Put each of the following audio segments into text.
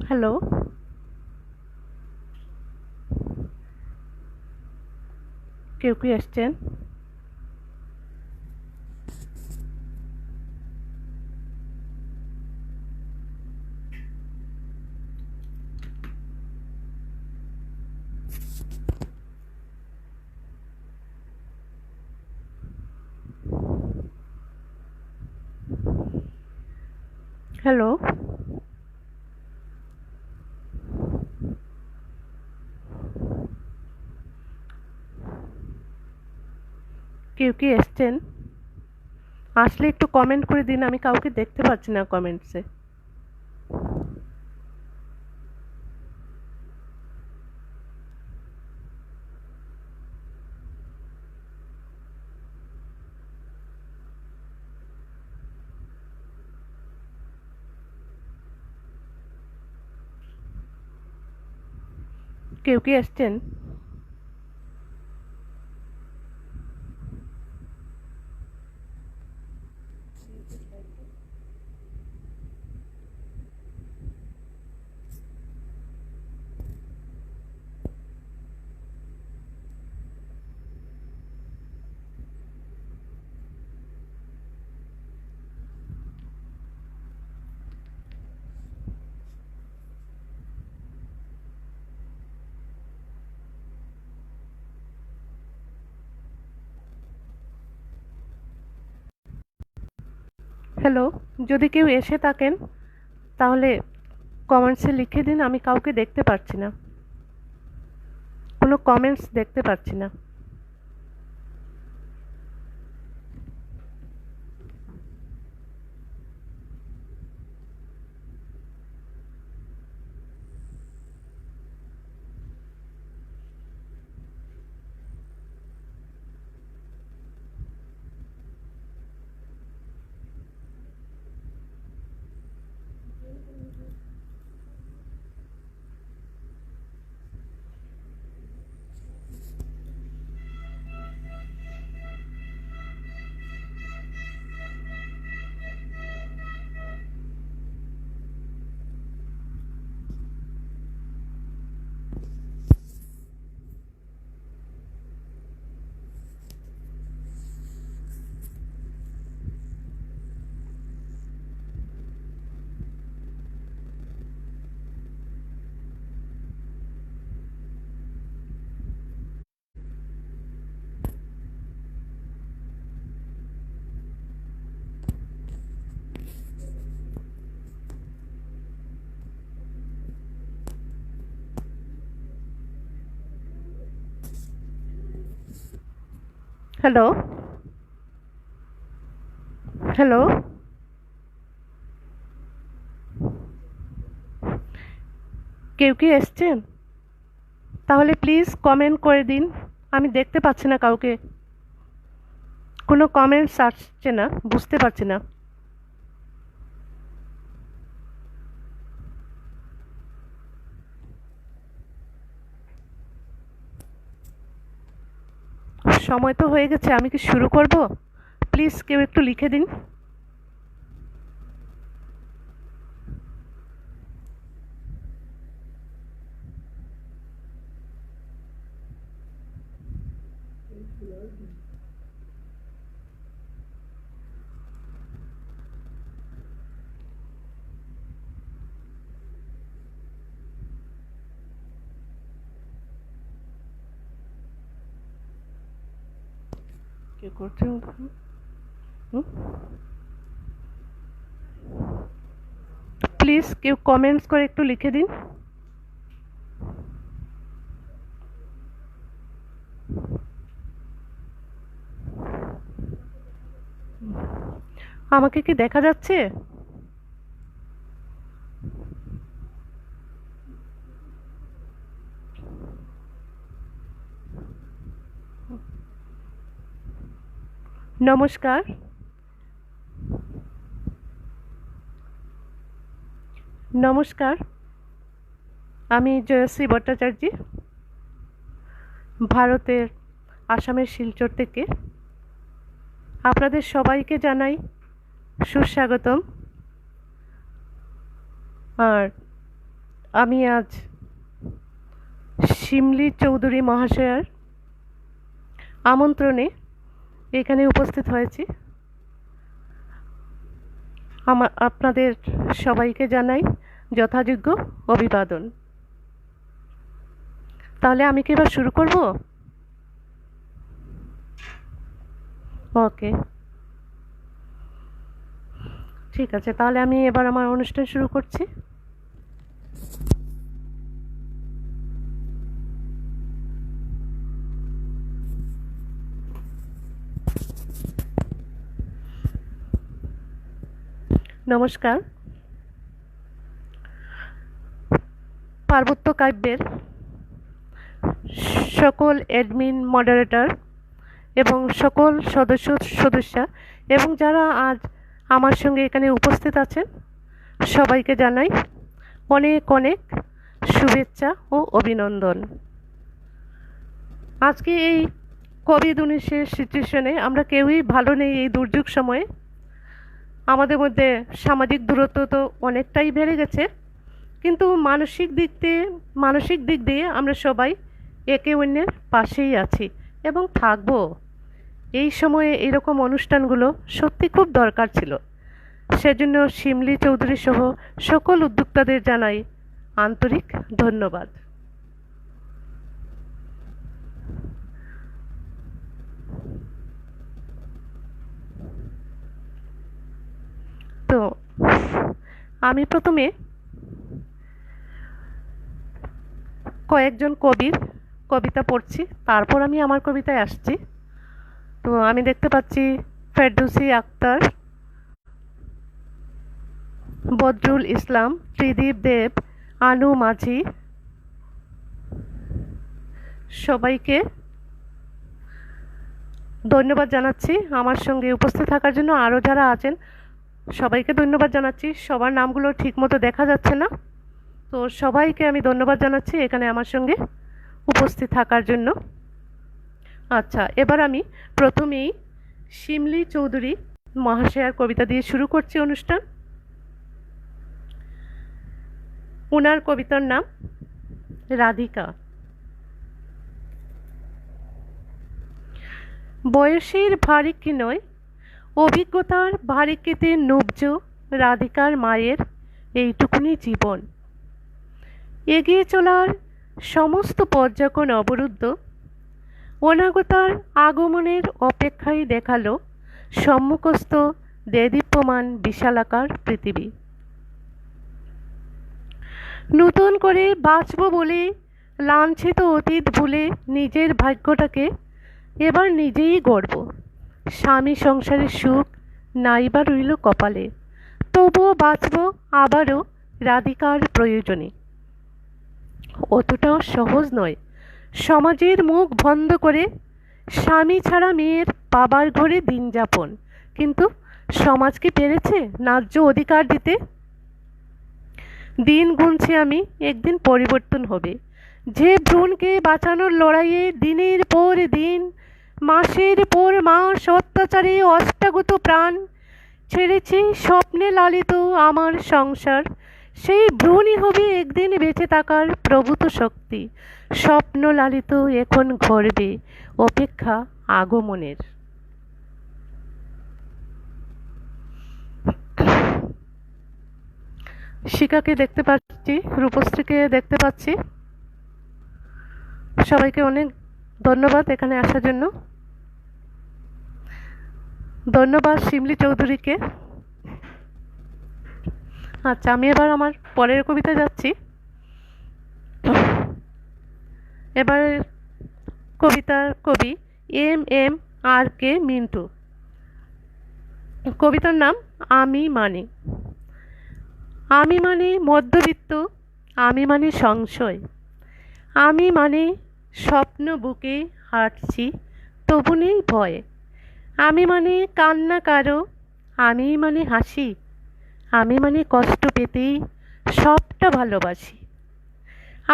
Hello, কেউ কি এসছেন? হ্যালো, কেউ কি এসছেন? আসলে একটু কমেন্ট করে দিন, আমি কাউকে দেখতে পাচ্ছি না কমেন্টসে। কেউ কি এসছেন? হ্যালো, যদি কেউ এসে থাকেন তাহলে কমেন্টসে লিখে দিন, আমি কাউকে দেখতে পাচ্ছি না, কোনো কমেন্টস দেখতে পাচ্ছি না। হ্যালো, হ্যালো, কেউ কি এসছেন? তাহলে প্লিজ কমেন্ট করে দিন, আমি দেখতে পাচ্ছি না কাউকে, কোনো কমেন্টস আসছে না, বুঝতে পারছি না। সময় তো হয়ে গেছে, আমি কি শুরু করব? প্লিজ কেউ একটু লিখে দিন। কেউ করছেন? প্লিজ কেউ কমেন্টস করে একটু লিখে দিন। আমাকে কি দেখা যাচ্ছে? নমস্কার, নমস্কার, আমি জয়শ্রী ভট্টাচার্য, ভারতের আসামের শিলচর থেকে। আপনাদের সবাইকে জানাই সুস্বাগতম। আর আমি আজ শিমলি চৌধুরী মহাশয়ার আমন্ত্রণে এখানে উপস্থিত হয়েছি। আপনাদের সবাইকে জানাই যথাযোগ্য অভিবাদন। তাহলে আমি কি এবার শুরু করব? ওকে, ঠিক আছে, তাহলে আমি এবার আমার অনুষ্ঠান শুরু করছি। নমস্কার। পার্বত্য কাব্যের সকল অ্যাডমিন, মডারেটর এবং সকল সদস্যা এবং যারা আজ আমার সঙ্গে এখানে উপস্থিত আছেন সবাইকে জানাই অনেক অনেক শুভেচ্ছা ও অভিনন্দন। আজকে এই কোভিড-19 সিচুয়েশনে আমরা কেউই ভালো নেই। এই দুর্যোগ সময়ে আমাদের মধ্যে সামাজিক দূরত্ব তো অনেকটাই বেড়ে গেছে, কিন্তু মানসিক দিক দিয়ে আমরা সবাই একে অন্যের পাশেই আছি এবং থাকবো। এই সময়ে এরকম অনুষ্ঠানগুলো সত্যি খুব দরকার ছিল। সেজন্য শিমলি চৌধুরী সহ সকল উদ্যোক্তাদের জানাই আন্তরিক ধন্যবাদ। তো আমি প্রথমে কয়েকজন কবির কবিতা পড়ছি, তারপর আমি আমার কবিতায় আসছি। তো আমি দেখতে পাচ্ছি ফেরদৌসী আক্তার, বদরুল ইসলাম, ত্রিদীপ দেব, আনু মাঝি, সবাইকে ধন্যবাদ জানাচ্ছি আমার সঙ্গে উপস্থিত থাকার জন্য। আরও যারা আছেন সবাইকে ধন্যবাদ জানাচ্ছি। সবার নামগুলো ঠিকমতো দেখা যাচ্ছে না, তো সবাইকে আমি ধন্যবাদ জানাচ্ছি এখানে আমার সঙ্গে উপস্থিত থাকার জন্য। আচ্ছা, এবার আমি প্রথমেই শিমলি চৌধুরী মহাশয়ার কবিতা দিয়ে শুরু করছি অনুষ্ঠান। ওনার কবিতার নাম রাধিকা। বয়সের ভারিক্কি নয়, অভিজ্ঞতার ভারিক্কিতে নুব্জ রাধিকার মায়ের এইটুকুনি জীবন। এগিয়ে চলার সমস্ত পথ যখন অবরুদ্ধ, অনাগতার আগমনের অপেক্ষায় দেখালো সম্মুখস্থ দেদীপ্যমান বিশালাকার পৃথিবী। নতুন করে বাঁচব বলে লাঞ্ছিত অতীত ভুলে নিজের ভাগ্যটাকে এবার নিজেই গড়ব। স্বামী সংসারের সুখ নাইবা রইল কপালে, তবুও বাঁচব আবারও রাধিকার প্রয়োজনে। অতটাও সহজ নয় সমাজের মুখ বন্ধ করে স্বামী ছাড়া মেয়ের বাবার ঘরে দিন যাপন, কিন্তু সমাজ কি পেরেছে ন্যায্য অধিকার দিতে? দিন গুনছি আমি, একদিন পরিবর্তন হবে। যে ভ্রূণকে বাঁচানোর লড়াইয়ে দিনের পর দিন, মাসের পর মাস অত্যাচারে অষ্টাগত প্রাণ ছেড়েছি স্বপ্নে লালিত আমার সংসার, সেই ভ্রূণই হবে একদিন বেঁচে থাকার প্রভূত শক্তি। স্বপ্ন লালিত এখন ঘরবে অপেক্ষা আগমনের। শিখাকে দেখতে পাচ্ছি, রূপশ্রীকে দেখতে পাচ্ছি। সবাইকে অনেক ধন্যবাদ এখানে আসার জন্য। ধন্যবাদ শিমলি চৌধুরীকে। আচ্ছা, আমি এবার আমার পরের কবিতা যাচ্ছি। এবার কবিতার কবি MMRK মিন্টু। কবিতার নাম আমি মানে। আমি মানে মধ্যবিত্ত, আমি মানে সংশয়, আমি মানে স্বপ্ন বুকে হাঁটছি তবু নেই ভয়, আমি মানে কান্না কারো, আমি মানে হাসি, আমি মানে কষ্ট পেতেই সবটা ভালোবাসি,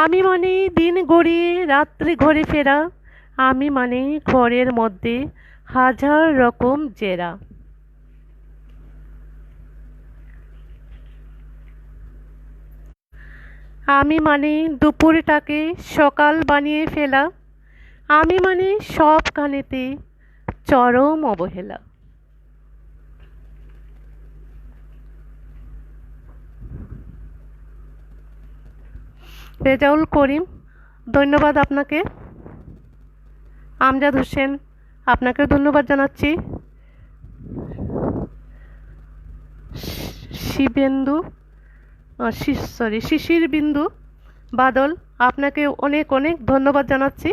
আমি মানে দিন গড়িয়ে রাত্রে ঘরে ফেরা, আমি মানে ঘরের মধ্যে হাজার রকম জেরা। আমি মানে দুপুরটাকে সকাল বানিয়ে ফেলা, আমি মানে সব গানেতে চরম অবহেলা। রেজাউল করিম, ধন্যবাদ আপনাকে। আমজাদ হোসেন, আপনাকেও ধন্যবাদ জানাচ্ছি। শিবেন্দু, শিশির বিন্দু বাদল, আপনাকে অনেক অনেক ধন্যবাদ জানাচ্ছি।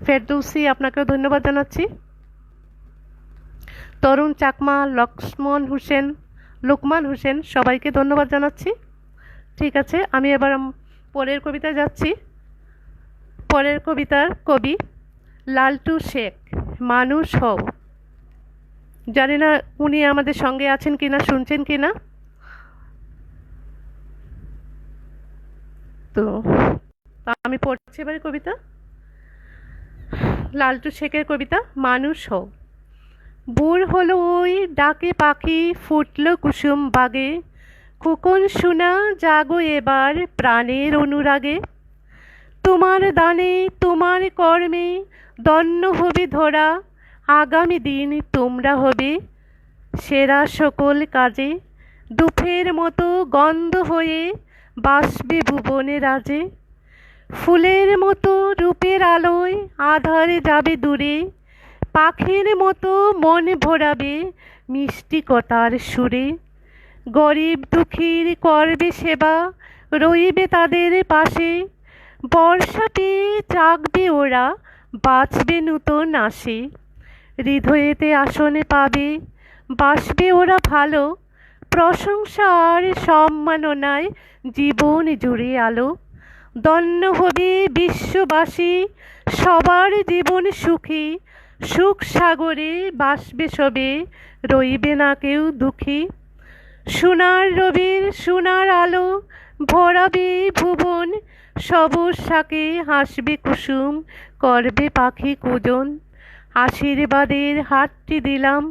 ফেরদৌসি, আপনাকেও ধন্যবাদ জানাচ্ছি। তরুণ চাকমা, লুকমান হোসেন, সবাইকে ধন্যবাদ জানাচ্ছি। ঠিক আছে, আমি এবার পরের কবিতায় যাচ্ছি। পরের কবিতার কবি লালটু শেখ, মানুষ হও। জানি না উনি আমাদের সঙ্গে আছেন কিনা, শুনছেন কিনা। তো আমি পড়ছি এবারে কবিতা, লালটু শেখের কবিতা মানুষ হও। ভোর হলো ওই, ডাকে পাখি, ফুটলো কুসুম বাগে, খোকন শোনা জাগো এবার প্রাণের অনুরাগে। তোমার দানে তোমার কর্মে দন্য হবে ধরা, আগামী দিন তোমরা হবে সেরা সকল কাজে। দুফের মতো গন্ধ হয়ে বাসবে ভুবনে রাজে, ফুলের মতো রূপের আলোয় আধারে যাবে দূরে, পাখির মতো মন ভরাবে মিষ্টিকতার সুরে। গরিব দুঃখীর করবে সেবা, রইবে তাদের পাশে, বর্ষা পেয়ে জাগবে ওরা, বাঁচবে নূতন আসে। হৃদয়েতে আসনে পাবে, বাসবে ওরা ভালো, প্রশংসা আর সম্মাননায় জীবন জুড়ে আলো। ধন্য হবে বিশ্ববাসী, সবার জীবন সুখী, সুখ সাগরে বাসবে সবে, রইবে না কেউ দুঃখী। সোনার রবির সোনার আলো ভরাবে ভুবন, সবুজ শাকে হাসবে কুসুম, করবে পাখি কুজন। আশীর্বাদের হাতটি দিলাম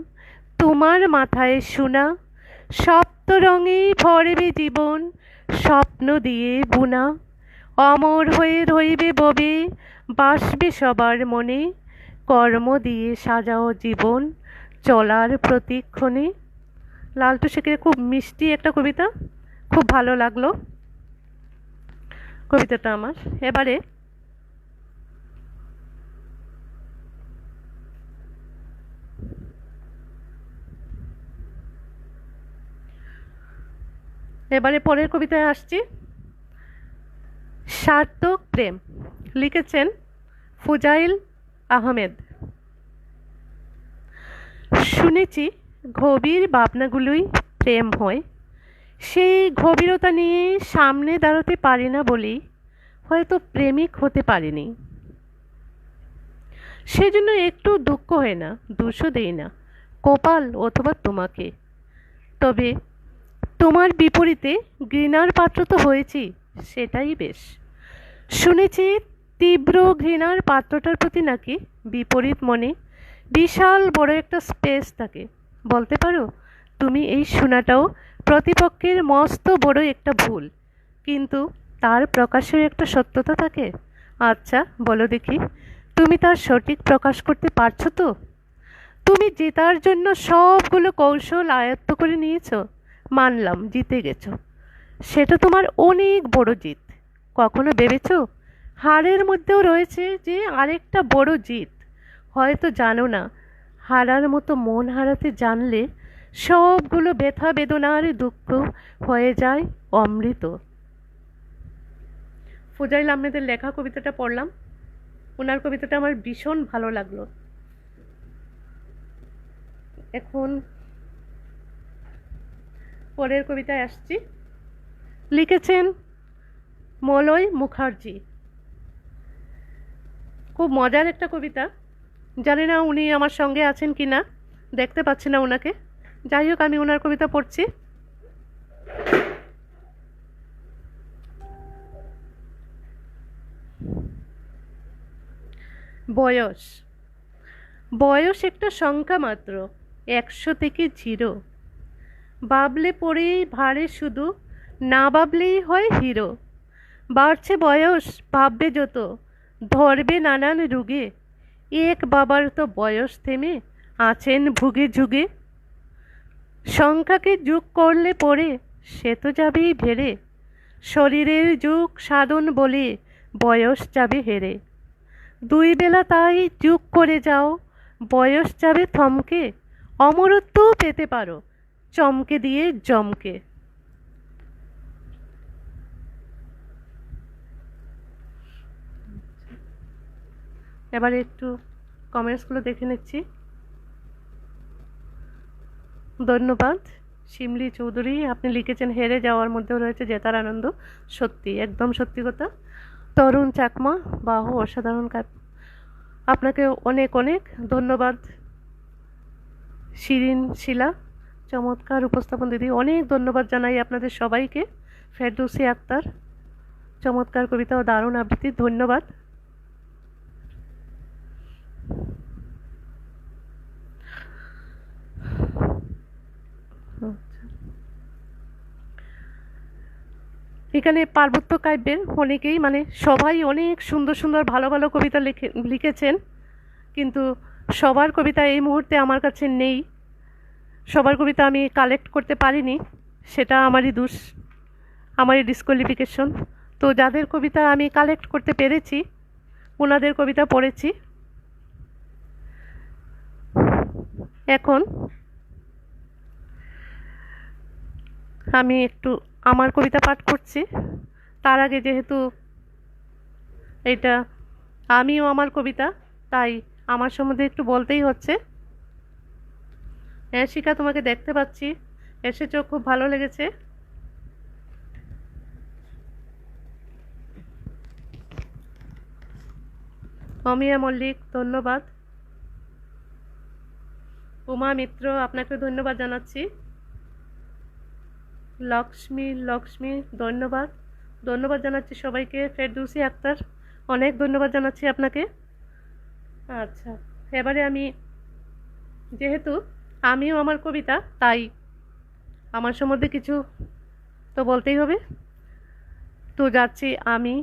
তোমার মাথায় সোনা, সপ্ত রঙে ভরবে জীবন, স্বপ্ন দিয়ে বুনা। অমর হয়ে রইবে ববে, বাসবে সবার মনে, কর্ম দিয়ে সাজাও জীবন, চলার প্রতিক্ষণে। লালটু শেখের খুব মিষ্টি একটা কবিতা, খুব ভালো লাগলো কবিতাটা আমার। এবারে পরের কবিতায় আসছি। সার্থক প্রেম, লিখেছেন ফুজাইল আহমেদ। শুনেছি গভীর ভাবনাগুলোই প্রেম হয়, সেই গভীরতা নিয়ে সামনে দাঁড়াতে পারি না বলেই হয়তো প্রেমিক হতে পারিনি। সেজন্য একটু দুঃখ হয় না, দোষও দেই না কপাল অথবা তোমাকে। তবে তোমার বিপরীতে ঘৃণার পাত্র তো হয়েছি, সেটাই বেশ। শুনেছি তীব্র ঘৃণার পাত্রটার প্রতি নাকি বিপরীত মনে বিশাল বড় একটা স্পেস থাকে। বলতে পারো তুমি এই শোনাটাও প্রতিপক্ষের মস্ত বড় একটা ভুল, কিন্তু তার প্রকাশের একটা সত্যতা থাকে। আচ্ছা বলো দেখি, তুমি তার সঠিক প্রকাশ করতে পারছো তো? তুমি জেতার জন্য সবগুলো কৌশল আয়ত্ত করে নিয়েছো, মানলাম জিতে গেছো, সেটা তোমার অনেক বড় জিত। কখনো ভেবেছো হারের মধ্যেও রয়েছে যে আরেকটা বড় জিত? হয়তো জানো না, হারার মতো মন হারাতে জানলে সবগুলো ব্যথা বেদনার দুঃখ হয়ে যায় অমৃত। ফুজাইল আহমেদের লেখা কবিতাটা পড়লাম, ওনার কবিতাটা আমার ভীষণ ভালো লাগলো। এখন পরের কবিতায় আসছি। লিখেছেন মলয় মুখার্জি। খুব মজার একটা কবিতা, জানি না উনি আমার সঙ্গে আছেন কি না, দেখতে পাচ্ছি না ওনাকে। যাই হোক, আমি ওনার কবিতা পড়ছি। বয়স, বয়স একটা সংখ্যা মাত্র, 100 থেকে 0। ভাবলে পড়েই ভারে শুধু, না ভাবলেই হয় হিরো। বাড়ছে বয়স ভাববে যত, ধরবে নানান রুগে, এক বাবার তো বয়স থেমে আছেন ভুগে যুগে। সংখ্যাকে যোগ করলে পরে সে তো যাবেই ভেড়ে, শরীরের যুগ সাধন বলে বয়স যাবে হেরে। দুই বেলা তাই যোগ করে যাও, বয়স যাবে থমকে, অমরত্বও পেতে পারো চমকে দিয়ে জমকে। এবারে একটু কমেন্টসগুলো দেখে নিচ্ছি। ধন্যবাদ শিমলি চৌধুরী, আপনি লিখেছেন হেরে যাওয়ার মধ্যেও রয়েছে জেতার আনন্দ। সত্যি, একদম সত্যি কথা। তরুণ চাকমা, বাহ অসাধারণ কাজ, আপনাকে অনেক অনেক ধন্যবাদ। শিরিন শিলা, চমৎকার উপস্থাপন দিদি, অনেক ধন্যবাদ জানাই আপনাদের সবাইকে। ফেরদৌসি আক্তার, চমৎকার কবিতা ও দারুণ আবৃত্তি, ধন্যবাদ। এখানে পার্বত্য কাব্যের অনেকেই মানে সবাই অনেক সুন্দর সুন্দর ভালো ভালো কবিতা লিখেছেন, কিন্তু সবার কবিতা এই মুহূর্তে আমার কাছে নেই। সবার কবিতা আমি কালেক্ট করতে পারিনি, সেটা আমারই দোষ, আমারই ডিসকোয়ালিফিকেশন। তো যাদের কবিতা আমি কালেক্ট করতে পেরেছি ওনাদের কবিতা পড়েছি। এখন আমি একটু আমার কবিতা পাঠ করছি। তার আগে যেহেতু এটা আমিও আমার কবিতা, তাই আমার সম্বন্ধে একটু বলতেই হচ্ছে। হ্যাঁ শিখা, তোমাকে দেখতে পাচ্ছি, এসেছো, খুব ভালো লেগেছে। অমিয়া মল্লিক, ধন্যবাদ। উমা মিত্র, আপনাকে ধন্যবাদ জানাচ্ছি। লক্ষ্মী ধন্যবাদ, ধন্যবাদ জানাচ্ছি সবাইকে। ফেরদৌসি আক্তার, অনেক ধন্যবাদ জানাচ্ছি আপনাকে। আচ্ছা, এবারে আমি যেহেতু আমিও আমার কবিতা, তাই আমার সম্বন্ধে কিছু তো বলতেই হবে। তো যাচ্ছি আমি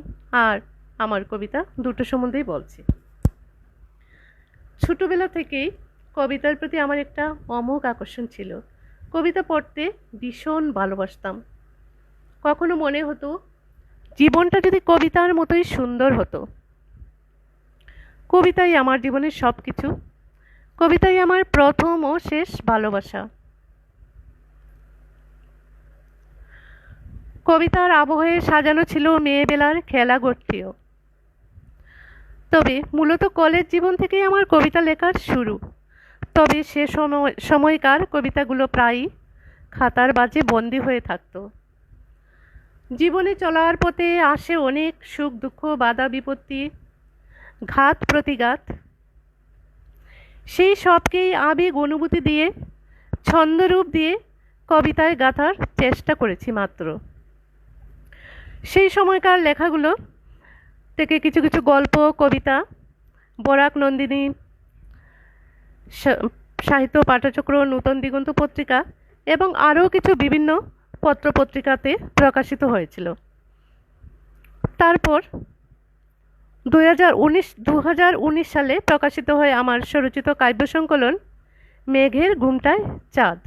আর আমার কবিতা দুটো সম্বন্ধেই বলছি। ছোটবেলা থেকেই কবিতার প্রতি আমার একটা অমোঘ আকর্ষণ ছিল। কবিতা পড়তে ভীষণ ভালোবাসতাম। কখনো মনে হতো জীবনটা যদি কবিতার মতোই সুন্দর হতো। কবিতাই আমার জীবনের সব কিছু, কবিতাই আমার প্রথম ও শেষ ভালোবাসা। কবিতার আবহে সাজানো ছিল মেয়েবেলার খেলাঘরটিও। তবে মূলত কলেজ জীবন থেকেই আমার কবিতা লেখার শুরু। তবে সে সময়কার কবিতাগুলো প্রায়ই খাতার বাজে বন্দী হয়ে থাকতো। জীবনে চলার পথে আসে অনেক সুখ দুঃখ, বাধা বিপত্তি, ঘাত প্রতিঘাত। সেই সবকেই আবেগ অনুভূতি দিয়ে, ছন্দরূপ দিয়ে কবিতায় গাঁথার চেষ্টা করেছি মাত্র। সেই সময়কার লেখাগুলো থেকে কিছু কিছু গল্প, কবিতা, বরাক নন্দিনী, সাহিত্য পাঠচক্র, নূতন দিগন্ত পত্রিকা এবং আরও কিছু বিভিন্ন পত্রপত্রিকাতে প্রকাশিত হয়েছিল। তারপর 2019 সালে প্রকাশিত হয় আমার স্বরচিত কাব্য সংকলন মেঘের ঘুমটায় চাঁদ।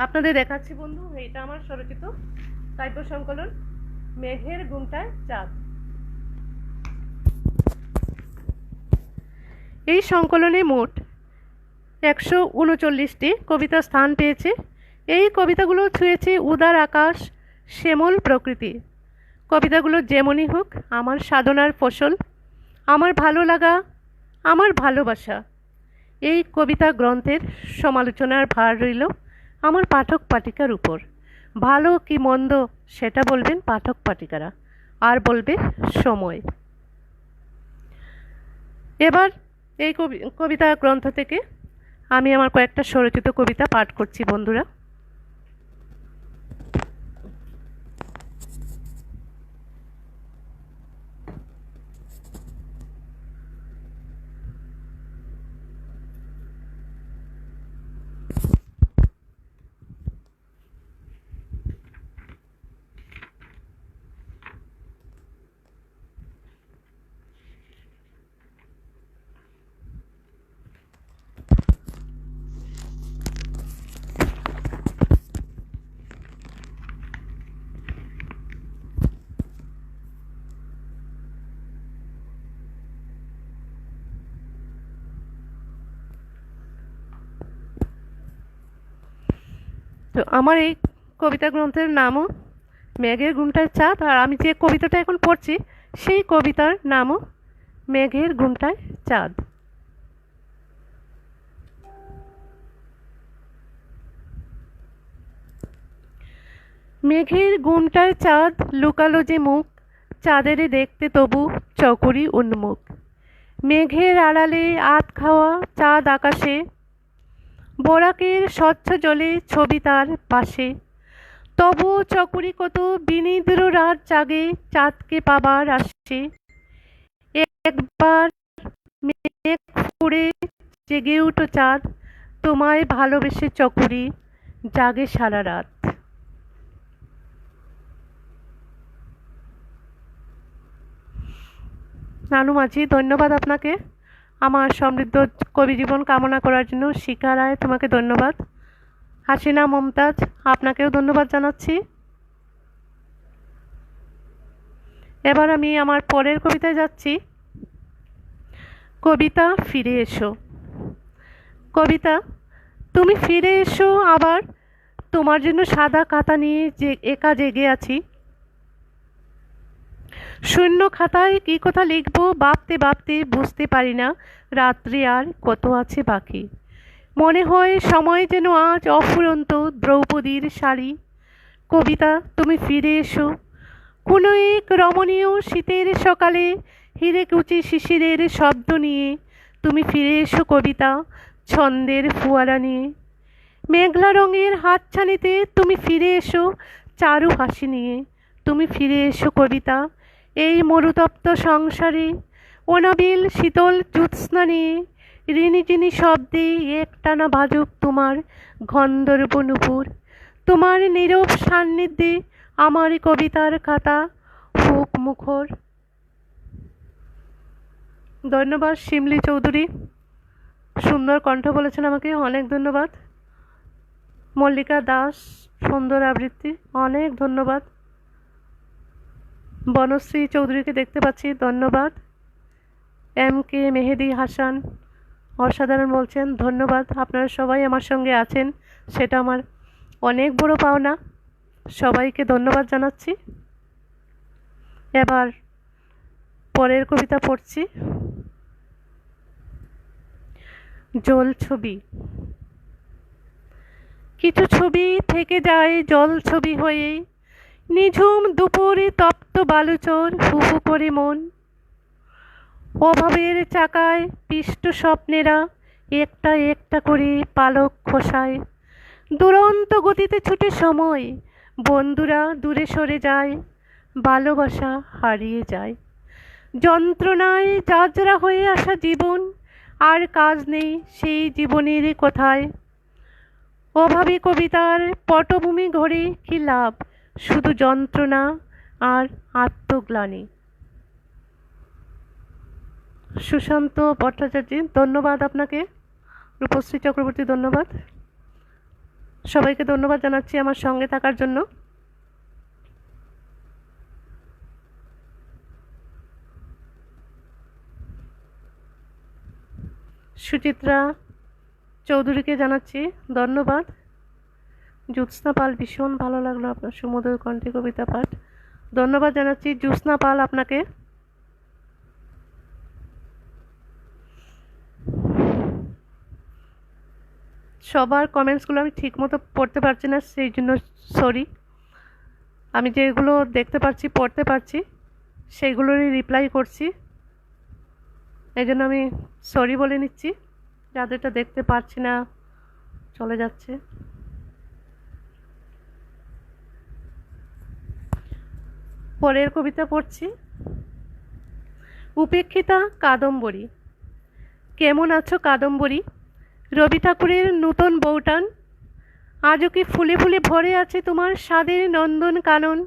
আপনাদের দেখাচ্ছি বন্ধু, এটা আমার স্বরচিত কাব্য সংকলন মেঘের ঘুমটায় চাঁদ। এই সংকলনে মোট 139টি কবিতা স্থান পেয়েছে। এই কবিতাগুলো ছুঁয়েছে উদার আকাশ, শ্যামল প্রকৃতি। কবিতাগুলো যেমনই হোক আমার সাধনার ফসল, আমার ভালো লাগা, আমার ভালোবাসা। এই কবিতা গ্রন্থের সমালোচনার ভার রইল আমার পাঠক পাঠিকার উপর। ভালো কি মন্দ সেটা বলবেন পাঠক পাঠিকারা, আর বলবে সময়। এবার এই কবিতা গ্রন্থ থেকে আমি আমার কয়েকটা স্বরচিত কবিতা পাঠ করছি বন্ধুরা। তো আমার এই কবিতা গ্রন্থের নামও মেঘের ঘুমটায় চাঁদ, আর আমি যে কবিতাটা এখন পড়ছি সেই কবিতার নামও মেঘের ঘুমটায় চাঁদ। মেঘের ঘুমটায় চাঁদ লুকালো যে মুখ, চাঁদের দেখতে তবু চকরি উন্মুখ। মেঘের আড়ালে আধ খাওয়া চাঁদ আকাশে, বরাকের স্বচ্ছ জলে ছবি তার পাশে। তবু চকরি কত বিনিদ্র রাত জাগে, চাঁদকে পাবার আসে। একবার মেঘ ফুঁড়ে জেগে উঠো চাঁদ, তোমায় ভালোবেসে চকরি জাগে সারা রাত। নানু মাঝি, ধন্যবাদ আপনাকে আমার সমৃদ্ধ কবি জীবন কামনা করার জন্য। শিখা রায়, তোমাকে ধন্যবাদ। হাসিনা মমতাজ, আপনাকেও ধন্যবাদ জানাচ্ছি। এবার আমি আমার পরের কবিতায় যাচ্ছি। কবিতা ফিরে এসো। কবিতা, তুমি ফিরে এসো আবার, তোমার জন্য সাদা খাতা নিয়ে যে একা জেগে আছি। শূন্য খাতায় কি কথা লিখবো ভাবতে ভাবতে বুঝতে পারি না রাত্রি আর কত আছে বাকি। মনে হয় সময় যেন আজ অফুরন্ত দ্রৌপদীর শাড়ি। কবিতা, তুমি ফিরে এসো কোনো এক রমণীয় শীতের সকালে, হিরেকুচি শিশিরের শব্দ নিয়ে। তুমি ফিরে এসো কবিতা, ছন্দের ফোয়ারা নিয়ে। মেঘলা রঙের হাতছানিতে তুমি ফিরে এসো চারু হাসি নিয়ে। তুমি ফিরে এসো কবিতা, এই মরুতপ্ত সংসারে, অনাবিল শীতল জ্যোৎস্না নিয়ে। ঋণিটিনি শব্দে একটানা বাজুক তোমার গন্ধর্ব নূপুর। তোমার নীরব সান্নিধ্যে আমার কবিতার খাতা হোক মুখর। ধন্যবাদ শিমলি চৌধুরী, সুন্দর কণ্ঠ বলেছেন আমাকে, অনেক ধন্যবাদ। মল্লিকা দাস, সুন্দর আবৃত্তি, অনেক ধন্যবাদ। বনশ্রী চৌধুরীকে দেখতে পাচ্ছি, ধন্যবাদ। এম কে মেহেদি হাসান, অসাধারণ বলছেন, ধন্যবাদ। আপনারা সবাই আমার সঙ্গে আছেন, সেটা আমার অনেক বড় পাওনা। সবাইকে ধন্যবাদ জানাচ্ছি। এবার পরের কবিতা পড়ছি। জল ছবি। কিছু ছবি থেকে যায় জল ছবি হয়ে, নিঝুম দুপুরে তপ্ত বালুচর হুহু করে মন। অভাবের চাকায় পিষ্ট স্বপ্নেরা একটা একটা করে পালক খোসায়। দুরন্ত গতিতে ছুটে সময়, বন্ধুরা দূরে সরে যায়, ভালোবাসা হারিয়ে যায়। যন্ত্রণায় যাজরা হয়ে আসা জীবন, আর কাজ নেই সেই জীবনের কথায়। অভাবী কবিতার পটভূমি ঘরে কি লাভ, শুধু যন্ত্রণা আর আত্মগ্লানি। সুশান্ত ভট্টাচার্য, ধন্যবাদ আপনাকে। রূপশ্রী চক্রবর্তী, ধন্যবাদ। সবাইকে ধন্যবাদ জানাচ্ছি আমার সঙ্গে থাকার জন্য। সুচিত্রা চৌধুরীকে জানাচ্ছি ধন্যবাদ। জ্যোৎস্না পাল, ভীষণ ভালো লাগলো আপনার সুমধুর কণ্ঠে কবিতা পাঠ, ধন্যবাদ জানাচ্ছি জ্যোৎস্না পাল আপনাকে। সবার কমেন্টসগুলো আমি ঠিকমতো পড়তে পারছি না, সেই জন্য সরি। আমি যেগুলো দেখতে পাচ্ছি পড়তে পারছি সেইগুলোরই রিপ্লাই করছি, এই জন্য আমি সরি বলে নিচ্ছি। যাদেরটা দেখতে পাচ্ছি না চলে যাচ্ছে। পরের কবিতা পড়ছি। উপেক্ষিতা কাদম্বরী। কেমন আছো কাদম্বরী, রবি ঠাকুরের নূতন বউটান। আজও কি ফুলে ফুলে ভরে আছে তোমার স্বাদের নন্দন কানন।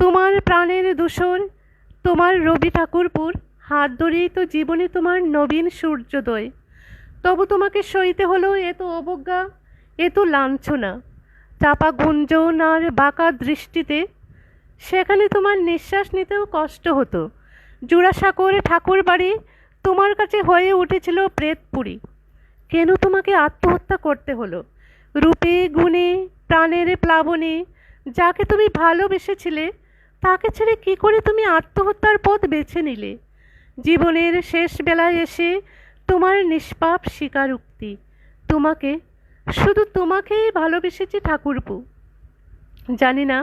তোমার প্রাণের দূষর, তোমার রবি ঠাকুরপুর, হাত ধরেই তো জীবনে তোমার নবীন সূর্যোদয়। তবু তোমাকে সইতে হলো এত অবজ্ঞা, এত লাঞ্ছনা। চাপা গুঞ্জন আর বাঁকা দৃষ্টিতে, সেখানে তোমার নিঃশ্বাস নিতেও কষ্ট হতো। জোড়াসাঁকোর ঠাকুর বাড়ি তোমার কাছে হয়ে উঠেছিল প্রেতপুরী। কেন তোমাকে আত্মহত্যা করতে হলো? রূপে গুণে প্রাণের প্লাবনে যাকে তুমি ভালোবেসেছিলে তাকে ছেড়ে কি করে তুমি আত্মহত্যার পথ বেছে নিলে? জীবনের শেষ বেলায় এসে তোমার নিষ্পাপ স্বীকারোক্তি, তোমাকে, শুধু তোমাকেই ভালোবেসেছি ঠাকুরপো। জানি না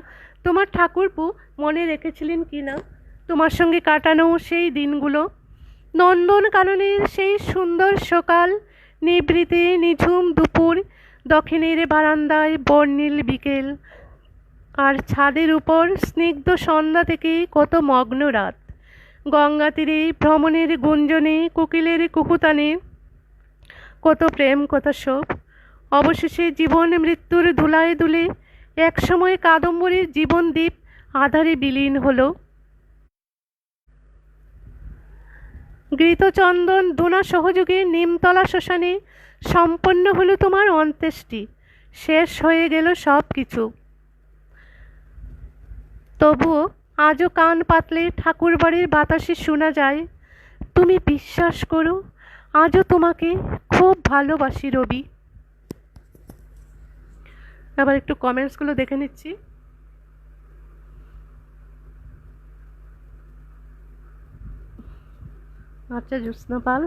তোমার ঠাকুরপো মনে রেখেছিলেন কি না তোমার সঙ্গে কাটানো সেই দিনগুলো, নন্দনকাননের সেই সুন্দর সকাল, নিভৃতে নিঝুম দুপুর, দক্ষিণের বারান্দায় বর্ণিল বিকেল, আর ছাদের উপর স্নিগ্ধ সন্ধ্যা থেকে কত মগ্ন রাত, গঙ্গা তীরে ভ্রমণের গুঞ্জনে, কোকিলের কুকুতানে, কত প্রেম কত শোভ। অবশেষে জীবন মৃত্যুর ধুলায় দুলে একসময় কাদম্বরীর জীবনদ্বীপ আধারে বিলীন হলো। ঘৃতচন্দন দোনা সহযোগে নিমতলা শ্মশানে সম্পন্ন হলো তোমার অন্ত্যেষ্টি। শেষ হয়ে গেল সব কিছু। তবুও আজও কান পাতলে ঠাকুরবাড়ির বাতাসে শোনা যায়, তুমি বিশ্বাস করো, আজও তোমাকে খুব ভালোবাসি রবি। আবার একটু কমেন্টসগুলো দেখে নিচ্ছি। আচ্ছা জ্যোৎস্না পাল,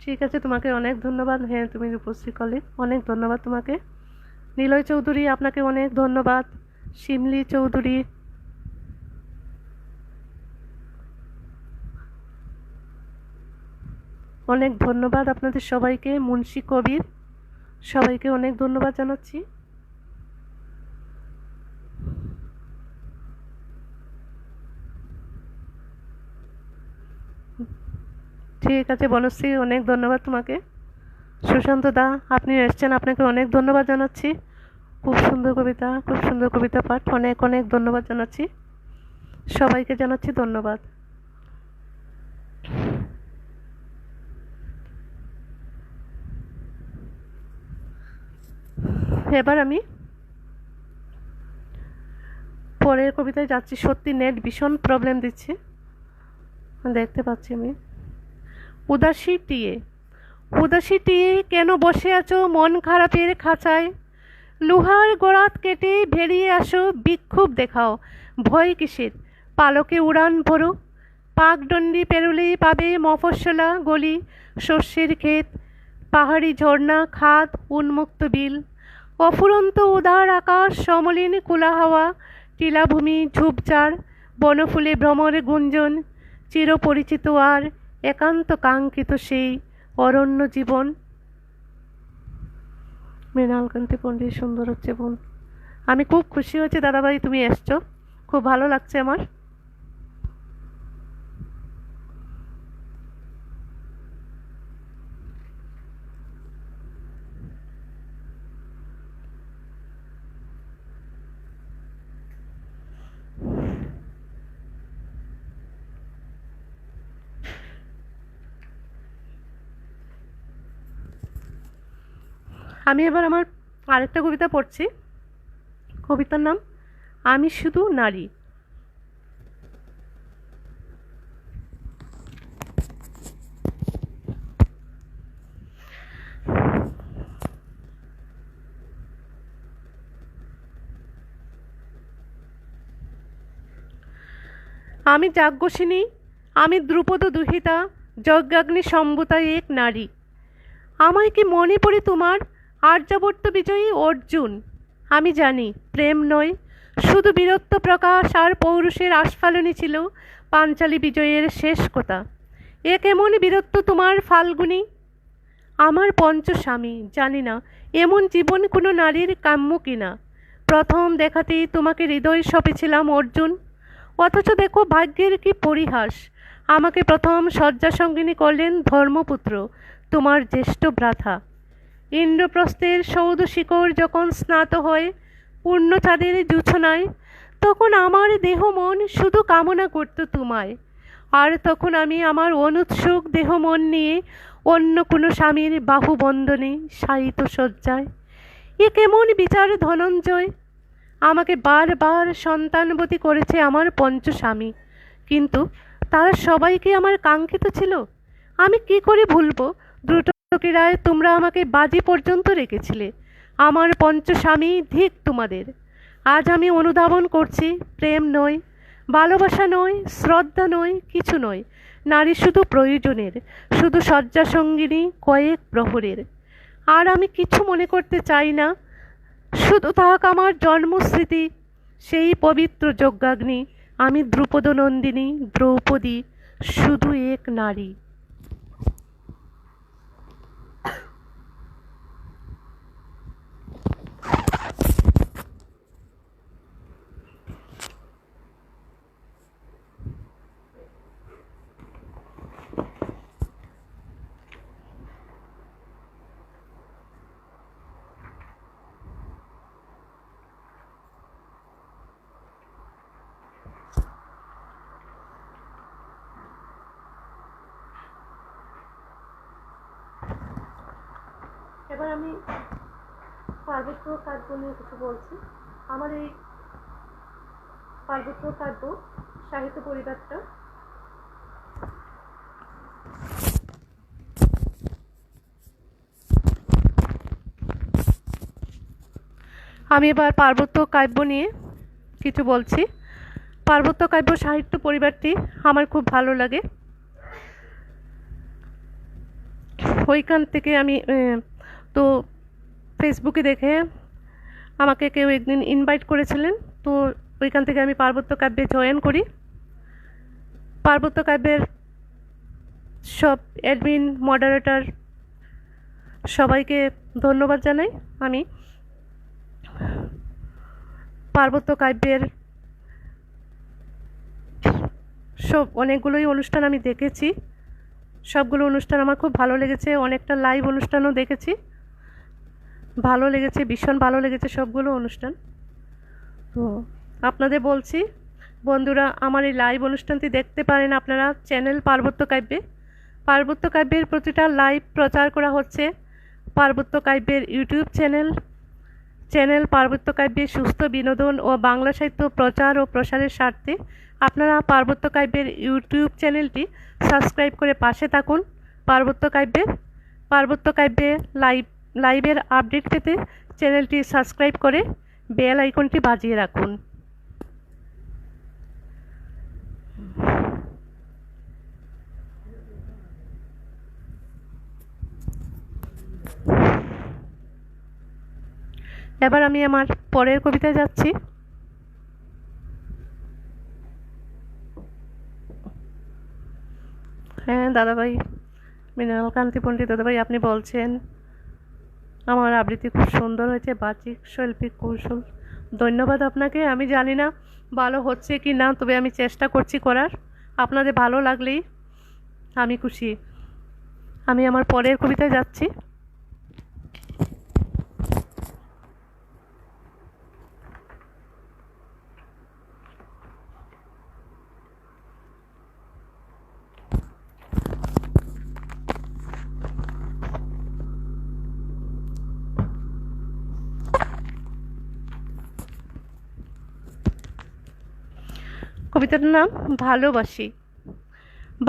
ঠিক আছে, তোমাকে অনেক ধন্যবাদ। হ্যাঁ, তুমি রূপশ্রী কলিক, অনেক ধন্যবাদ তোমাকে। নিলয় চৌধুরী, আপনাকে অনেক ধন্যবাদ। শিমলি চৌধুরী, অনেক ধন্যবাদ আপনাদের সবাইকে। মুন্সি কবির, সবাইকে অনেক ধন্যবাদ জানাচ্ছি। ঠিক আছে বনশ্রী, অনেক ধন্যবাদ তোমাকে। সুশান্ত দা, আপনি এসছেন, আপনাকে অনেক ধন্যবাদ জানাচ্ছি। খুব সুন্দর কবিতা, খুব সুন্দর কবিতা পাঠ, অনেক অনেক ধন্যবাদ জানাচ্ছি। সবাইকে জানাচ্ছি ধন্যবাদ। এবার আমি পরের কবিতায় যাচ্ছি। সত্যি নেট ভীষণ প্রবলেম দিচ্ছে, দেখতে পাচ্ছি আমি। উদাসী টিয়ে, উদাসী টিয়ে কেন বসে আছো মন খারাপের খাঁচায়? লোহার গোড়াত কেটে বেরিয়ে আসো, বিক্ষোভ দেখাও, ভয় কিসের? পালকে উড়ান ভরো। পাকডন্ডি পেরোলেই পাবে মফস্বলা গলি, শস্যের ক্ষেত, পাহাড়ি ঝর্ণা, খাদ, উন্মুক্ত বিল, অফুরন্ত উদার আকাশ, সমলিন কুলা হাওয়া, টিলাভূমি, ঝোপঝাড়, বনফুলে ভ্রমর গুঞ্জন, চিরপরিচিত আর একান্ত কাঙ্ক্ষিত সেই অরণ্য জীবন। মৃণালকান্তি পণ্ডিত, সুন্দর হচ্ছে বোন। আমি খুব খুশি হয়েছি দাদাভাই তুমি এসছো, খুব ভালো লাগছে আমার। আমি এবার আমার আরেকটা কবিতা পড়ছি। কবিতার নাম আমি শুধু নারী। আমি যাজ্ঞসিনী, আমি দ্রুপদ দুহিতা, যজ্ঞাগ্নি সম্ভূতা এক নারী। আমায় কি মনে পড়ে তোমার আর্যাবর্ত বিজয়ী অর্জুন? আমি জানি প্রেম নয়, শুধু বীরত্ব প্রকাশ আর পৌরুষের আস্ফালনই ছিল পাঞ্চালী বিজয়ের শেষ কথা। এ কেমন বীরত্ব তোমার ফাল্গুনী? আমার পঞ্চস্বামী, জানি না এমন জীবন কোনো নারীর কাম্য কিনা। প্রথম দেখাতেই তোমাকে হৃদয় সপেছিলাম অর্জুন, অথচ দেখো ভাগ্যের কি পরিহাস, আমাকে প্রথম শয্যাসঙ্গিনী করলেন ধর্মপুত্র, তোমার জ্যেষ্ঠ ভ্রাতা। ইন্দ্রপ্রস্থের সৌধ শিকড় যখন স্নাত হয় পূর্ণচাঁদের জুছনায়, তখন আমার দেহ মন শুধু কামনা করত তোমায়। আর তখন আমি আমার অনুৎসুক দেহ মন নিয়ে অন্য কোনো স্বামীর বাহুবন্ধনে শায়িত শয্যায়। এ কেমন বিচার ধনঞ্জয়? আমাকে বারবার সন্তানবতী করেছে আমার পঞ্চস্বামী, কিন্তু তারা সবাই কি আমার কাঙ্ক্ষিত ছিল? আমি কি করে ভুলবো দ্রুতক্রীড়ায় তোমরা আমাকে বাজি পর্যন্ত রেখেছিলে। আমার পঞ্চস্বামী ধিক তোমাদের। আজ আমি অনুধাবন করছি, প্রেম নয়, ভালোবাসা নয়, শ্রদ্ধা নয়, কিছু নয়। নারী শুধু প্রয়োজনের, শুধু শয্যাসঙ্গিনী কয়েক প্রহরের। আর আমি কিছু মনে করতে চাই না, শুধু থাক আমার জন্মস্মৃতি, সেই পবিত্র যজ্ঞাগ্নি। আমি দ্রুপদ নন্দিনী, দ্রৌপদী, শুধু এক নারী। এবার আমি পার্বত্য কাব্য নিয়ে কিছু বলছি। আমার এই পার্বত্য কাব্য সাহিত্য পরিবারটা আমি এবার পার্বত্য কাব্য নিয়ে কিছু বলছি। পার্বত্য কাব্য সাহিত্য পরিবারটি আমার খুব ভালো লাগে। ওইখান থেকে আমি তো ফেসবুকে দেখে আমাকে কেউ একদিন ইনভাইট করেছিলেন, তো ওইখান থেকে আমি পার্বত্য কাব্যে জয়েন করি। পার্বত্য কাব্যের সব অ্যাডমিন, মডারেটর সবাইকে ধন্যবাদ জানাই। আমি পার্বত্য কাব্যের সব অনেকগুলোই অনুষ্ঠান আমি দেখেছি, সবগুলো অনুষ্ঠান আমার খুব ভালো লেগেছে। অনেকটা লাইভ অনুষ্ঠানও দেখেছি, ভালো লেগেছে, ভীষণ ভালো লেগেছে সবগুলো অনুষ্ঠান। তো আপনাদের বলছি, বন্ধুরা, আমার এই লাইভ অনুষ্ঠানটি দেখতে পারেন আপনারা চ্যানেল পার্বত্য কাব্যে। পার্বত্য কাব্যের প্রতিটা লাইভ প্রচার করা হচ্ছে পার্বত্য কাব্যের ইউটিউব চ্যানেল পার্বত্য কাব্যের সুস্থ বিনোদন ও বাংলা সাহিত্য প্রচার ও প্রসারের স্বার্থে আপনারা পার্বত্য কাব্যের ইউটিউব চ্যানেলটি সাবস্ক্রাইব করে পাশে থাকুন। পার্বত্য কাব্যে লাইভের আপডেট পেতে চ্যানেলটি সাবস্ক্রাইব করে বেল আইকনটি বাজিয়ে রাখুন। এবার আমি আমার পরের কবিতায় যাচ্ছি। হ্যাঁ দাদাভাই, মৃণালকান্তি পণ্ডিত দাদাভাই, আপনি বলছেন আমার আবৃত্তি খুব সুন্দর হয়েছে, বাচিক শৈল্পিক কৌশল। ধন্যবাদ আপনাকে। আমি জানি না ভালো হচ্ছে কি না, তবে আমি চেষ্টা করছি করার। আপনাদের ভালো লাগলেই আমি খুশি। আমি আমার পরের কবিতায় যাচ্ছি। কবিতাটার নাম ভালোবাসি।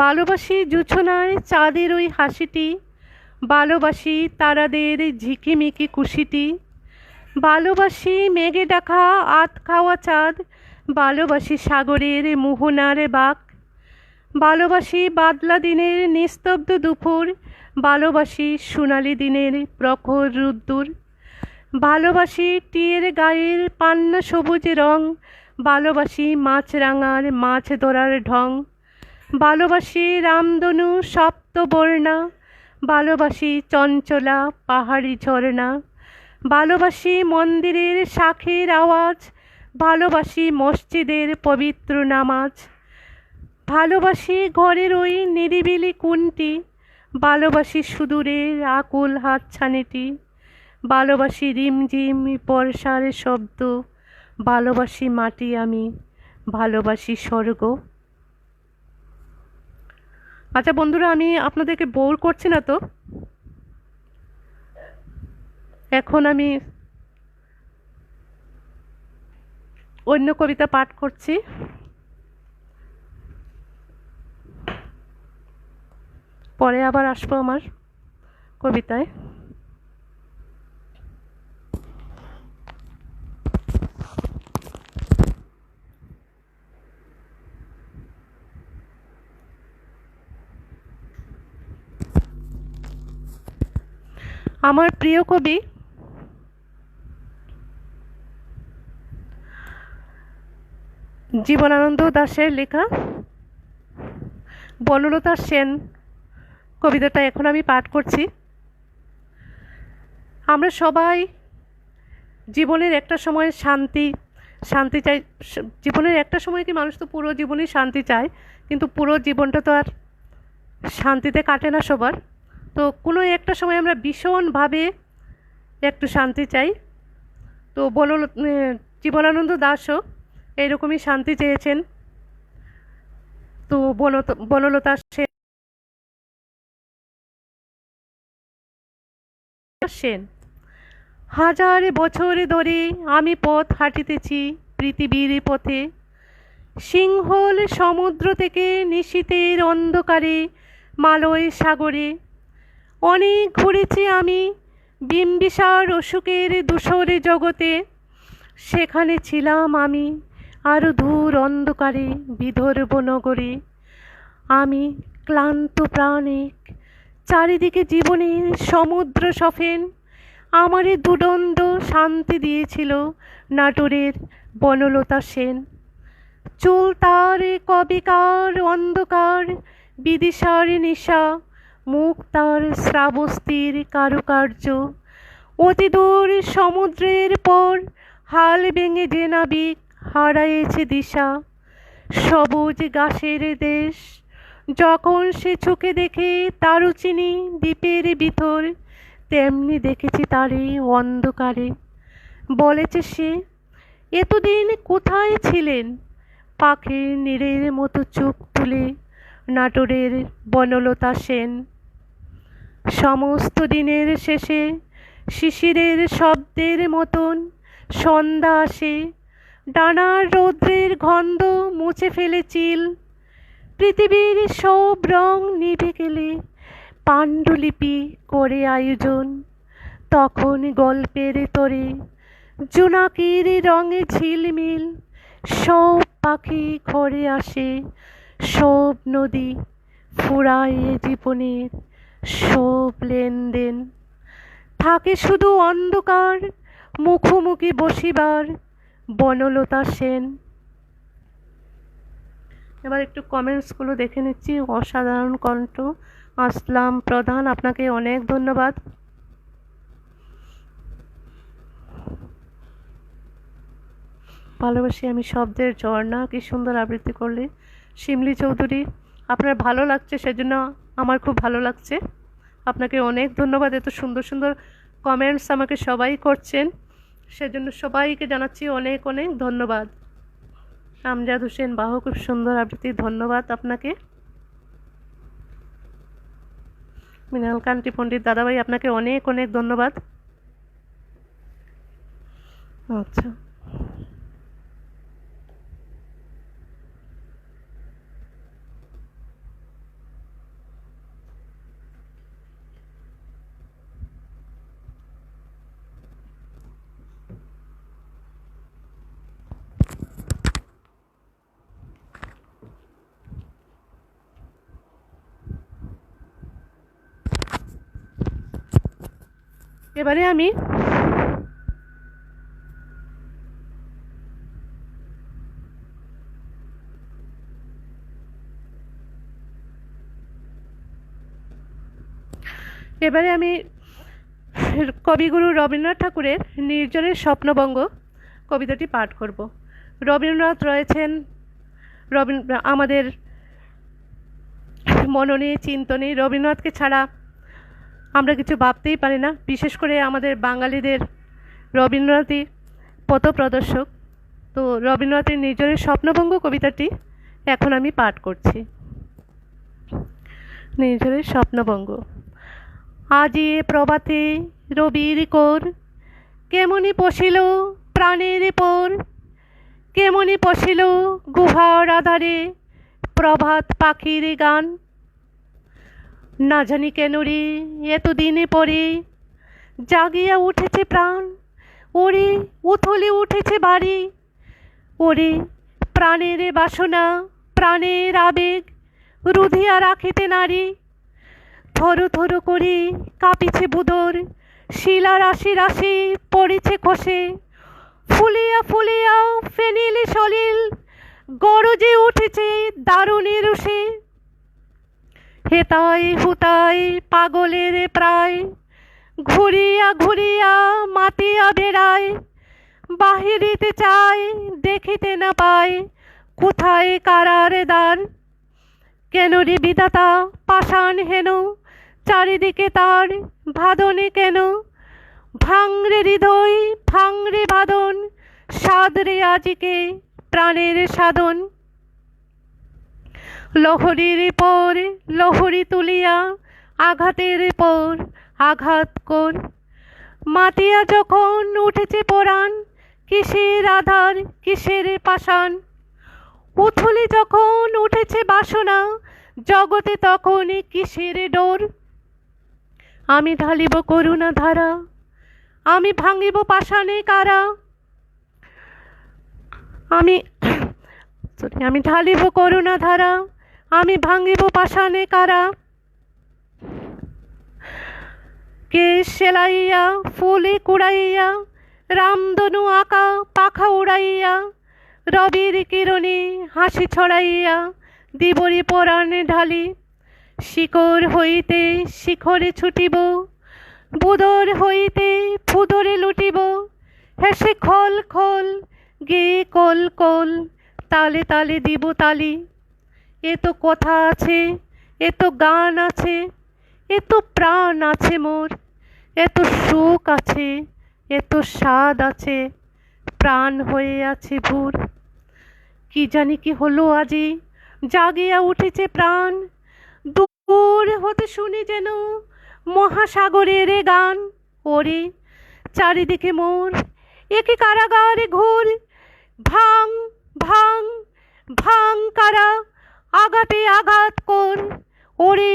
ভালোবাসি জোছনায় চাঁদের ওই হাসিটি, ভালোবাসি তারাদের ঝিকিমিকি কুশিটি, ভালোবাসি মেঘে ডাকা আত খাওয়া চাঁদ, ভালোবাসি সাগরের মোহনার বাঁক, ভালোবাসি বাদলা দিনের নিস্তব্ধ দুপুর, ভালোবাসি সোনালি দিনের প্রখর রোদ্দুর, ভালোবাসি টিয়ের গায়ের পান্না সবুজ রং, ভালোবাসি মাছরাঙার মাছ ধরার ঢং, ভালোবাসি রামধনু সপ্তবর্ণা, ভালোবাসি চঞ্চলা পাহাড়ি ঝরনা, ভালোবাসি মন্দিরের শাঁখের আওয়াজ, ভালোবাসি মসজিদের পবিত্র নামাজ, ভালোবাসি ঘরের ওই নিরিবিলি কোণটি, ভালোবাসি সুদূরের আকুল হাতছানিটি, ভালোবাসি রিমঝিম বর্ষার শব্দ, ভালোবাসি মাটি আমি, ভালোবাসি স্বর্গ। আচ্ছা বন্ধুরা, আমি আপনাদেরকে বোর করছি না তো? এখন আমি অন্য কবিতা পাঠ করছি। পরে আবার আসবো আমার কবিতায়। আমার প্রিয় কবি জীবনানন্দ দাশের লেখা বনলতা সেন কবিতাটা এখন আমি পাঠ করছি। আমরা সবাই জীবনের একটা সময় শান্তি চাই। জীবনের একটা সময় কি মানুষ তো পুরো জীবনই শান্তি চায়, কিন্তু পুরো জীবনটা তো আর শান্তিতে কাটে না সবার। তো কোনো একটা সময় আমরা ভীষণভাবে একটু শান্তি চাই। তো জীবনানন্দ দাশও এইরকমই শান্তি চেয়েছেন। তো বনলতা সেন হাজার বছর ধরে আমি পথ হাঁটিতেছি পৃথিবীর পথে, সিংহল সমুদ্র থেকে নিশীথের অন্ধকারে মালয় সাগরে। অনেক ঘুরেছি আমি বিম্বিসার অসুখের ধূসর জগতে, সেখানে ছিলাম আমি আরো দূর অন্ধকারে বিদর্ভ নগরে। আমি ক্লান্ত প্রাণিক, চারিদিকে জীবনের সমুদ্র সফেন, আমারে দুদণ্ড শান্তি দিয়েছিল নাটোরের বনলতা সেন। চুল তার কবিকার অন্ধকার বিদিশার নিশা, মুখ তার শ্রাবস্তির কারুকার্য। অতি দূর সমুদ্রের পর হাল ভেঙে যে নাবিক হারাইছে দিশা, সবুজ ঘাসের দেশ যখন সে চোখে দেখে তারুচিনি দ্বীপের ভিতর, তেমনি দেখেছি তারে অন্ধকারে। বলেছে সে, এতদিন কোথায় ছিলেন? পাখির নীড়ের মতো চোখ তুলে নাটোরের বনলতা সেন। সমস্ত দিনের শেষে শিশিরের শব্দের মতন সন্ধ্যা আসে, ডানার রৌদ্রের গন্ধ মুছে ফেলে চিল। পৃথিবীর সব রং নিভে গেলে পাণ্ডুলিপি করে আয়োজন, তখন গল্পের তরে জোনাকির রঙে ঝিলমিল। সব পাখি ঘরে আসে, সব নদী ফুরায় জীবনের সব লেনদেন। থাকে শুধু অন্ধকার মুখোমুখি বসিবার বনলতা সেন। এবার একটু কমেন্টসগুলো দেখে নিচ্ছি। অসাধারণ কণ্ঠ, আসলাম প্রধান, আপনাকে অনেক ধন্যবাদ। ভালোবাসি আমি শব্দের ঝর্ণা, কি সুন্দর আবৃত্তি করলে। শিমলি চৌধুরী, আপনার ভালো লাগছে সেজন্য আমার খুব ভালো লাগছে। আপনাকে অনেক ধন্যবাদ। এত সুন্দর সুন্দর কমেন্টস আমাকে সবাই করছেন, সেজন্য সবাইকে জানাচ্ছি অনেক অনেক ধন্যবাদ। আমজাদ হোসেন বাহু, খুব সুন্দর আবৃত্তি, ধন্যবাদ আপনাকে। মৃণাল কান্তি পণ্ডিত দাদাভাই, আপনাকে অনেক অনেক ধন্যবাদ। আচ্ছা, এবারে আমি কবিগুরু রবীন্দ্রনাথ ঠাকুরের নির্জনের স্বপ্নভঙ্গ কবিতাটি পাঠ করব। রবীন্দ্রনাথ রয়েছেন আমাদের মননে চিন্তনে। রবীন্দ্রনাথকে ছাড়া আমরা কিছু ভাবতেই পারি না। বিশেষ করে আমাদের বাঙালিদের রবীন্দ্রনাথই পথপ্রদর্শক। তো রবীন্দ্রনাথের নির্জনের স্বপ্নভঙ্গ কবিতাটি এখন আমি পাঠ করছি। নির্জনের স্বপ্নভঙ্গ। আজি এ প্রভাতে রবির কোর, কেমনি পশিল প্রাণের পর, কেমনি পশিল গুহার আধারে প্রভাত পাখির গান। না জানি কেন রে এতদিনে পরে জাগিয়া উঠেছে প্রাণ, ওরে উথলে উঠেছে বাড়ি। ওরে প্রাণের বাসনা প্রাণের আবেগ রুধিয়া রাখিতে নারী। থরো থরো করে কাঁপিছে বুদর শিলা রাশি রাশি পড়েছে খসে, ফুলিয়া ফুলিয়া ফেনিল সলিল গরজে উঠেছে দারুণী রুষে। হেতাই হুতাই পাগলের প্রায়, ঘুরিয়া ঘুরিয়া মাতিয়া বেড়ায়। বাহিরিতে চায় দেখিতে না পায়, কোথায় কারার দ্বার। কেন রে বিধাতা পাষাণ হেন, চারিদিকে তার ভাদনে কেন। ভাঙরে হৃদয় ভাঙরে বাঁধন, সাদরে আজিকে প্রাণের সাধন। লহরীর পর লহরী তুলিয়া, আঘাতের পর আঘাত কর। মাতিয়া যখন উঠেছে পরাণ, কিসের আধার কিসের পাষাণ। উথলি যখন উঠেছে বাসনা, জগতে তখন কিসের ডোর। আমি ঢালিব করুণা ধারা, আমি ভাঙিব পাষাণে কারা। আমি ঢালিব করুণা ধারা, আমি ভাঙিব পাষাণে কারা। কেশ সেলাইয়া ফুলে কুড়াইয়া, রামধনু আঁকা পাখা উড়াইয়া। রবির কিরণে হাসি ছড়াইয়া, দিবরি পরাণে ঢালি। শিকড় হইতে শিখরে ছুটিব, বুদর হইতে ফুদরে লুটিব। হেসে খল খল গেয়ে কল কল, তালে তালে দিব তালি। এ তো কথা আছে, এ তো গান আছে, এ তো প্রাণ আছে মোর। এত সুখ আছে, এত স্বাদ আছে, প্রাণ হয়ে আছে ভুর। কি জানি কি হলো আজি, জাগিয়া উঠেছে প্রাণ। দূর হতে শুনি যেন মহাসাগরের গান। ওরে চারিদিকে মোর একি কারাগারে ঘোর। ভাঙ ভাঙ ভাঙ কারা, আঘাতে আঘাত কর। ওরে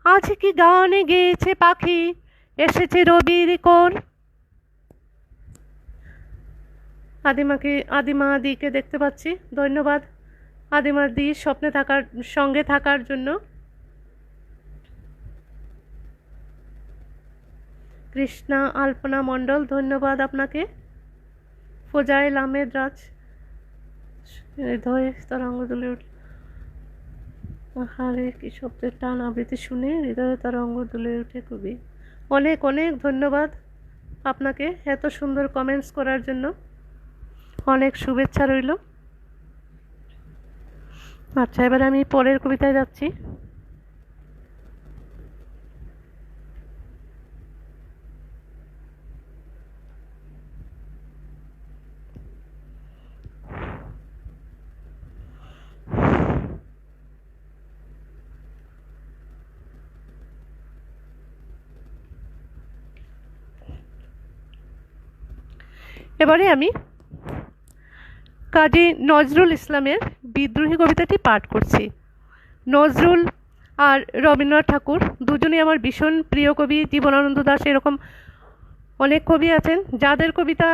আজ কি গানে গেয়েছে পাখি, এসেছে রবির কর। আদিমা দিকে দেখতে পাচ্ছি, ধন্যবাদ আদিমা দি স্বপ্নে থাকার সঙ্গে থাকার জন্য। কৃষ্ণা আলপনা মণ্ডল, ধন্যবাদ আপনাকে। ফোজাইল আহমেদ রাজ, হৃদয়ে তরঙ্গ তুলে উঠল। আহারে কি শব্দের টান আবৃত্তি শুনে হৃদয়ে তরঙ্গ তুলে উঠে খুবই। অনেক অনেক ধন্যবাদ আপনাকে এত সুন্দর কমেন্টস করার জন্য। অনেক শুভেচ্ছা রইল। আচ্ছা, এবার আমি পরের কবিতায় যাচ্ছি। এবারে আমি কাজী নজরুল ইসলামের বিদ্রোহী কবিতাটি পাঠ করছি। নজরুল আর রবীন্দ্রনাথ ঠাকুর দুজনেই আমার ভীষণ প্রিয় কবি। জীবনানন্দ দাশ, এরকম অনেক কবি আছেন যাদের কবিতা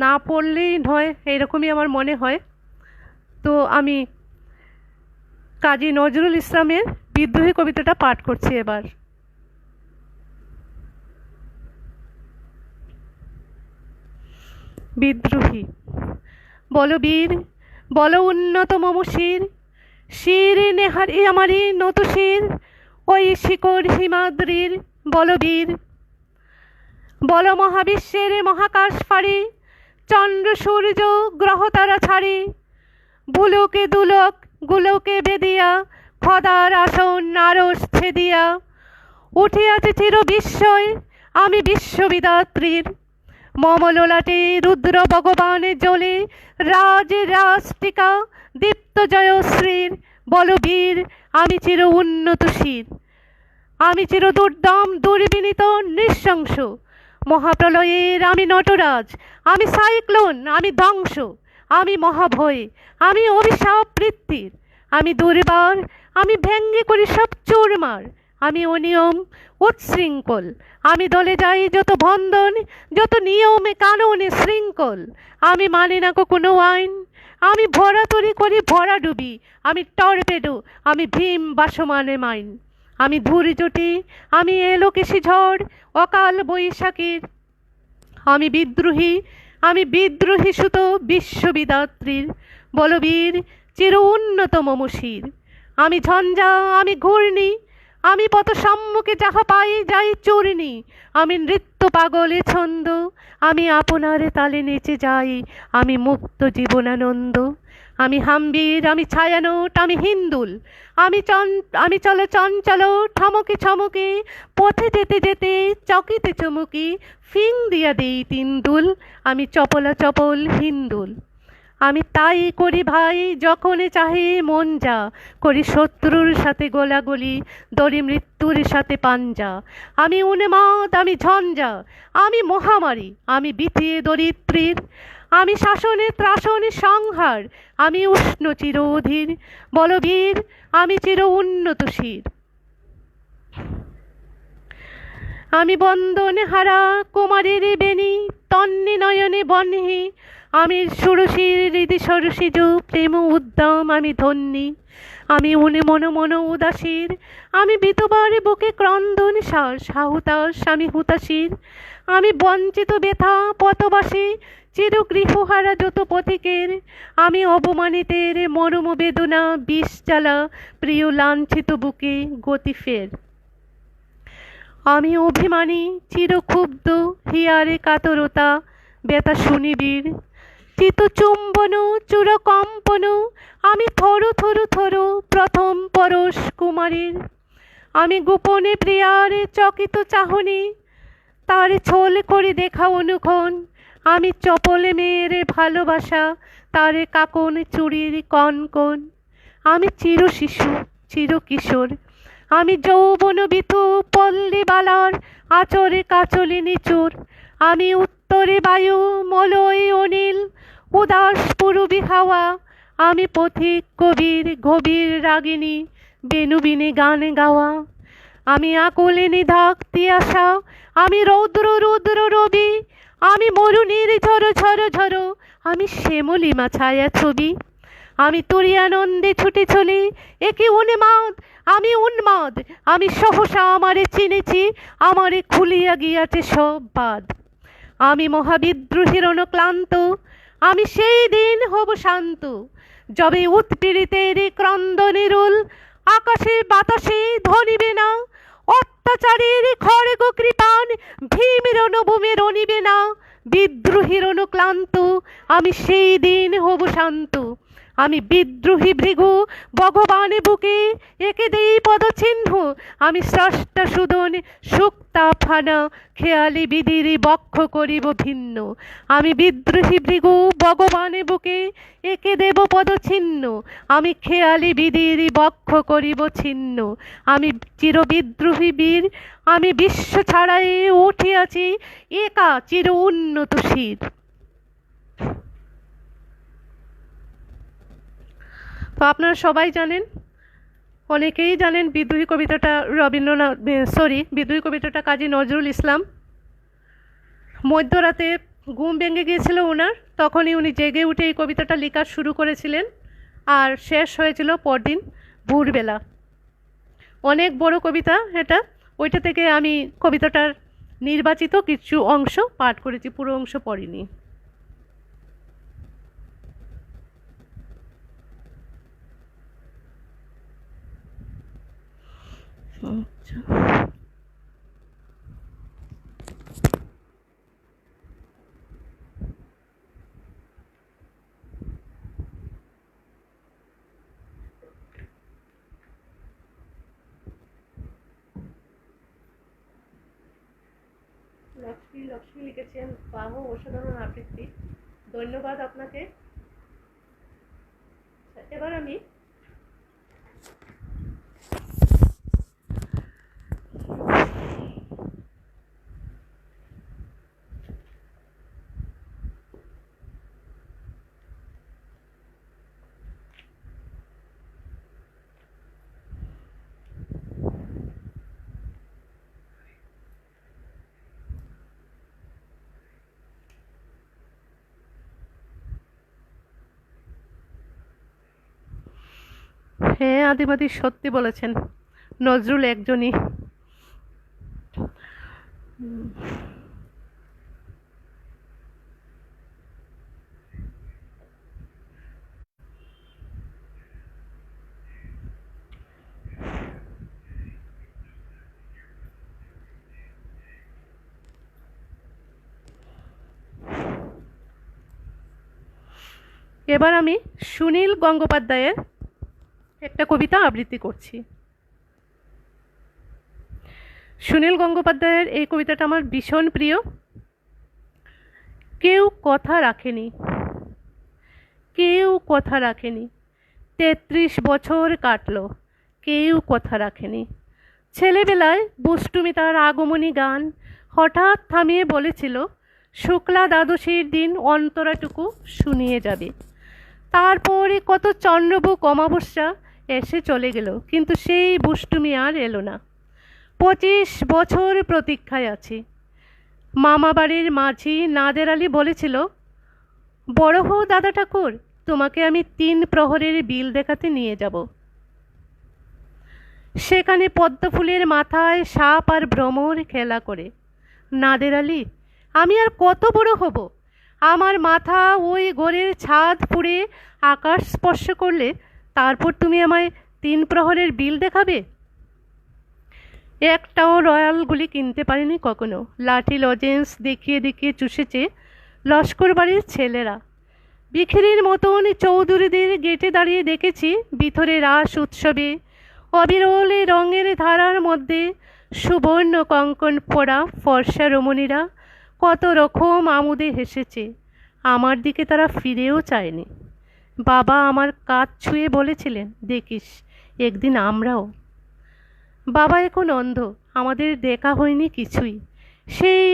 না পড়লেই নয়, এইরকমই আমার মনে হয়। তো আমি কাজী নজরুল ইসলামের বিদ্রোহী কবিতাটা পাঠ করছি এবার। বিদ্রোহী। বল বীর, বল উন্নত মম শির, শির নেহারি আমারি নত শির, ওই শিকড় হিমাদ্রির বল বীর। বল মহাবিশ্বের মহাকাশ ফাড়ি, চন্দ্র সূর্য গ্রহ তারা ছাড়ি। ভুলোকে দুলক গুলোকে বেদিয়া, খদার আসন নারস ছেদিয়া। উঠিয়াছে চির বিস্ময় আমি বিশ্ববিদাত্রীর, মম ললাটে রুদ্র ভগবানে জ্বলে রাজ রাষ্ট্রিকা দীপ্ত জয়শ্রীর। বল বীর, আমি চির উন্নত শির, আমি চির দুর্দম দুর্বিনীত নৃশংস। মহাপ্রলয়ের আমি নটরাজ, আমি সাইক্লোন, আমি ধ্বংস, আমি মহাভয়, আমি অভিশাপ বৃত্তির, আমি দুর্বার, আমি ভেঙ্গে করি সব চুরমার। আমি অনিয়ম উচ্ছৃঙ্খল, আমি দলে যাই যত বন্ধন, যত নিয়মে কানুনে শৃঙ্খল। আমি মানি না কোনো আইন, আমি ভরা তরি করি ভরা ডুবি, আমি টর্পেডো, আমি ভীম বাসমানে মাইন। আমি ধূর্যটি, আমি এলোকেশি ঝড় অকাল বৈশাখীর। আমি বিদ্রোহী, আমি বিদ্রোহী সুত বিশ্ববিদাত্রীর বলবীর চির উন্নত মমশির। আমি ঝঞ্ঝা, আমি ঘূর্ণি, আমি পথ সম্মুখে যাহা পাই যাই চূর্ণি। আমি নৃত্য পাগলে ছন্দ, আমি আপনার তালে নেচে যাই, আমি মুক্ত জীবনানন্দ। আমি হাম্বির, আমি ছায়ানোট, আমি হিন্দুল, আমি চল চঞ্চল ঠমকে ছমকে, পথে যেতে যেতে চকিতে চমুকি, ফিং দিয়া দেই তিন দুল। আমি চপলা চপল হিন্দুল। আমি তাই করি ভাই যখন চাহে মন যা, করি শত্রুর সাথে গোলাগুলি, দড়ি মৃত্যুর সাথে পাঞ্জা। আমি উন্মাদ, আমি ঝঞ্ঝা, আমি মহামারী, আমি বিথিয়ে দরিদ্রীর। আমি শাসনে ত্রাসনে সংহার, আমি উষ্ণ চির অধীর বলবীর, আমি চির উন্নত শির। আমি বন্দনে হারা কুমারীর বেণী, তন্নি নয়নে বহ্নি। আমি ষোড়শীর হৃদি সরসিজ প্রেম উদ্যম আমি ধন্যী। আমি উনে মন মন উদাসীর, আমি বিতবার বুকে ক্রন্দন শ্বাস হাহুতাস আমি হুতাশীর। আমি বঞ্চিত ব্যথা পথবাসী, চির গৃহহারা যত পথিকের। আমি অবমানিতের মরম বেদনা বিষ জ্বালা, প্রিয় লাঞ্ছিত বুকে গতি ফের। আমি অভিমানী চিরক্ষুব্ধ, হিয়ারে কাতরতা ব্যথা শুনিবীর। চিতচুম্বন চূড়কম্পন, আমি থরো থরো থরো প্রথম পরশ কুমারীর। আমি গোপনে প্রিয়ার চকিত চাহনি, তার ছোল করে দেখা অনুক্ষণ। আমি চপলে মেয়ের ভালোবাসা, তারে কাকন চুরির কনকন। আমি চির শিশু, চির কিশোর, আমি যৌবন বিতু পল্লী বালার আচরে কাচলে নিচুর। আমি উত্তরে বায়ু মলয় অনিল, উদাস পূরবী হাওয়া। আমি পথিক কবির গভীর রাগিনী, বেনুবিনে গান গাওয়া। আমি আকুলে নিধাক তিয়াসা, আমি রৌদ্র রুদ্র রবি। আমি মরুনির ঝরো ঝরো ঝরো, আমি শ্যামলিমা ছায়া ছবি। আমি তুরিয়ানন্দে ছুটে চলি, একে উন্মাদ, আমি উন্মাদ। আমি সহসা আমারে চিনেছি, আমারে খুলিয়া গিয়াছে সব বাদ। আমি মহাবিদ্রোহীর অনুক্লান্ত, আমি সেই দিন হব শান্ত, যবে উৎপীড়িতের ক্রন্দনিরুল আকাশে বাতাসে ধ্বনিবে না। অত্যাচারীর খড়গ কৃপান ভীমের অনুভূমে রণিবে না। বিদ্রোহীর অনুক্লান্ত, আমি সেই দিন হব শান্ত। আমি বিদ্রোহী ভৃগু ভগবানে বুকে, একে দেই পদচিহ্ন। আমি স্রষ্টা সুদন সুক্তা ফানা, খেয়ালি বিধির বক্ষ করিব ভিন্ন। আমি বিদ্রোহী ভৃগু ভগবানে বুকে, একে দেব পদচিহ্ন। আমি খেয়ালি বিধির বক্ষ করিব ছিন্ন। আমি চিরবিদ্রোহী বীর, আমি বিশ্ব ছাড়াই উঠিয়াছি, একা চির উন্নত শির। তো আপনারা সবাই জানেন, অনেকেই জানেন বিদ্রোহী কবিতাটা বিদ্রোহী কবিতাটা কাজী নজরুল ইসলাম। মধ্যরাতে ঘুম ভেঙে গিয়েছিল ওনার, তখনই উনি জেগে উঠে এই কবিতাটা লেখা শুরু করেছিলেন, আর শেষ হয়েছিল পরদিন ভোরবেলা। অনেক বড় কবিতা এটা, ওইটা থেকে আমি কবিতাটার নির্বাচিত কিছু অংশ পাঠ করেছি, পুরো অংশ পড়িনি। আচ্ছা, লক্ষ্মী লিখেছেন, বাহ অসাধারণ আবৃত্তি, ধন্যবাদ আপনাকে। এবার আমি হ্যাঁ আদিবাদী সত্যি বলেছেন, নজরুল একজনই। এবার আমি সুনীল গঙ্গোপাধ্যায়ের একটা কবিতা আবৃত্তি করছি। সুনীল গঙ্গোপাধ্যায়ের এই কবিতাটা আমার ভীষণ প্রিয়। কেউ কথা রাখেনি, কেউ কথা রাখেনি, ৩৩ বছর কাটলো, কেউ কথা রাখেনি। ছেলেবেলায় বুষ্টুমি তার আগমনী গান হঠাৎ থামিয়ে বলেছিল, শুক্লা দ্বাদশীর দিন অন্তরাটুকু শুনিয়ে যাবে। তারপরে কত চন্দ্রবুক অমাবস্যা এসে চলে গেল, কিন্তু সেই বুষ্টুমি আর এলো না। ২৫ বছর প্রতীক্ষায় আছি। মামাবাড়ির মাঝি নাদের আলী বলেছিল, বড় হও দাদা ঠাকুর, তোমাকে আমি ৩ প্রহরের বিল দেখাতে নিয়ে যাব। সেখানে পদ্মফুলের মাথায় সাপ আর ভ্রমর খেলা করে। নাদের আলী, আমি আর কত বড় হব? আমার মাথা ওই ঘরের ছাদ পুড়ে আকাশ স্পর্শ করলে তারপর তুমি আমায় ৩ প্রহরের বিল দেখাবে? একটাও রয়্যাল গুলি কিনতে পারিনি কখনো। লাঠি লজেন্স দেখিয়ে দেখিয়ে চুষেছে লস্কর বাড়ির ছেলেরা। বিখিরির মতন চৌধুরীদের গেটে দাঁড়িয়ে দেখেছি ভিতরে রাস উৎসবে অবিরল রঙের ধারার মধ্যে সুবর্ণ কঙ্কণ পরা ফর্সা রমণীরা কত রকম আমোদে হেসেছে। আমার দিকে তারা ফিরেও চায়নি। বাবা আমার কাঁধ ছুঁয়ে বলেছিলেন, দেখিস একদিন আমরাও। বাবা এখন অন্ধ, আমাদের দেখা হয়নি কিছুই। সেই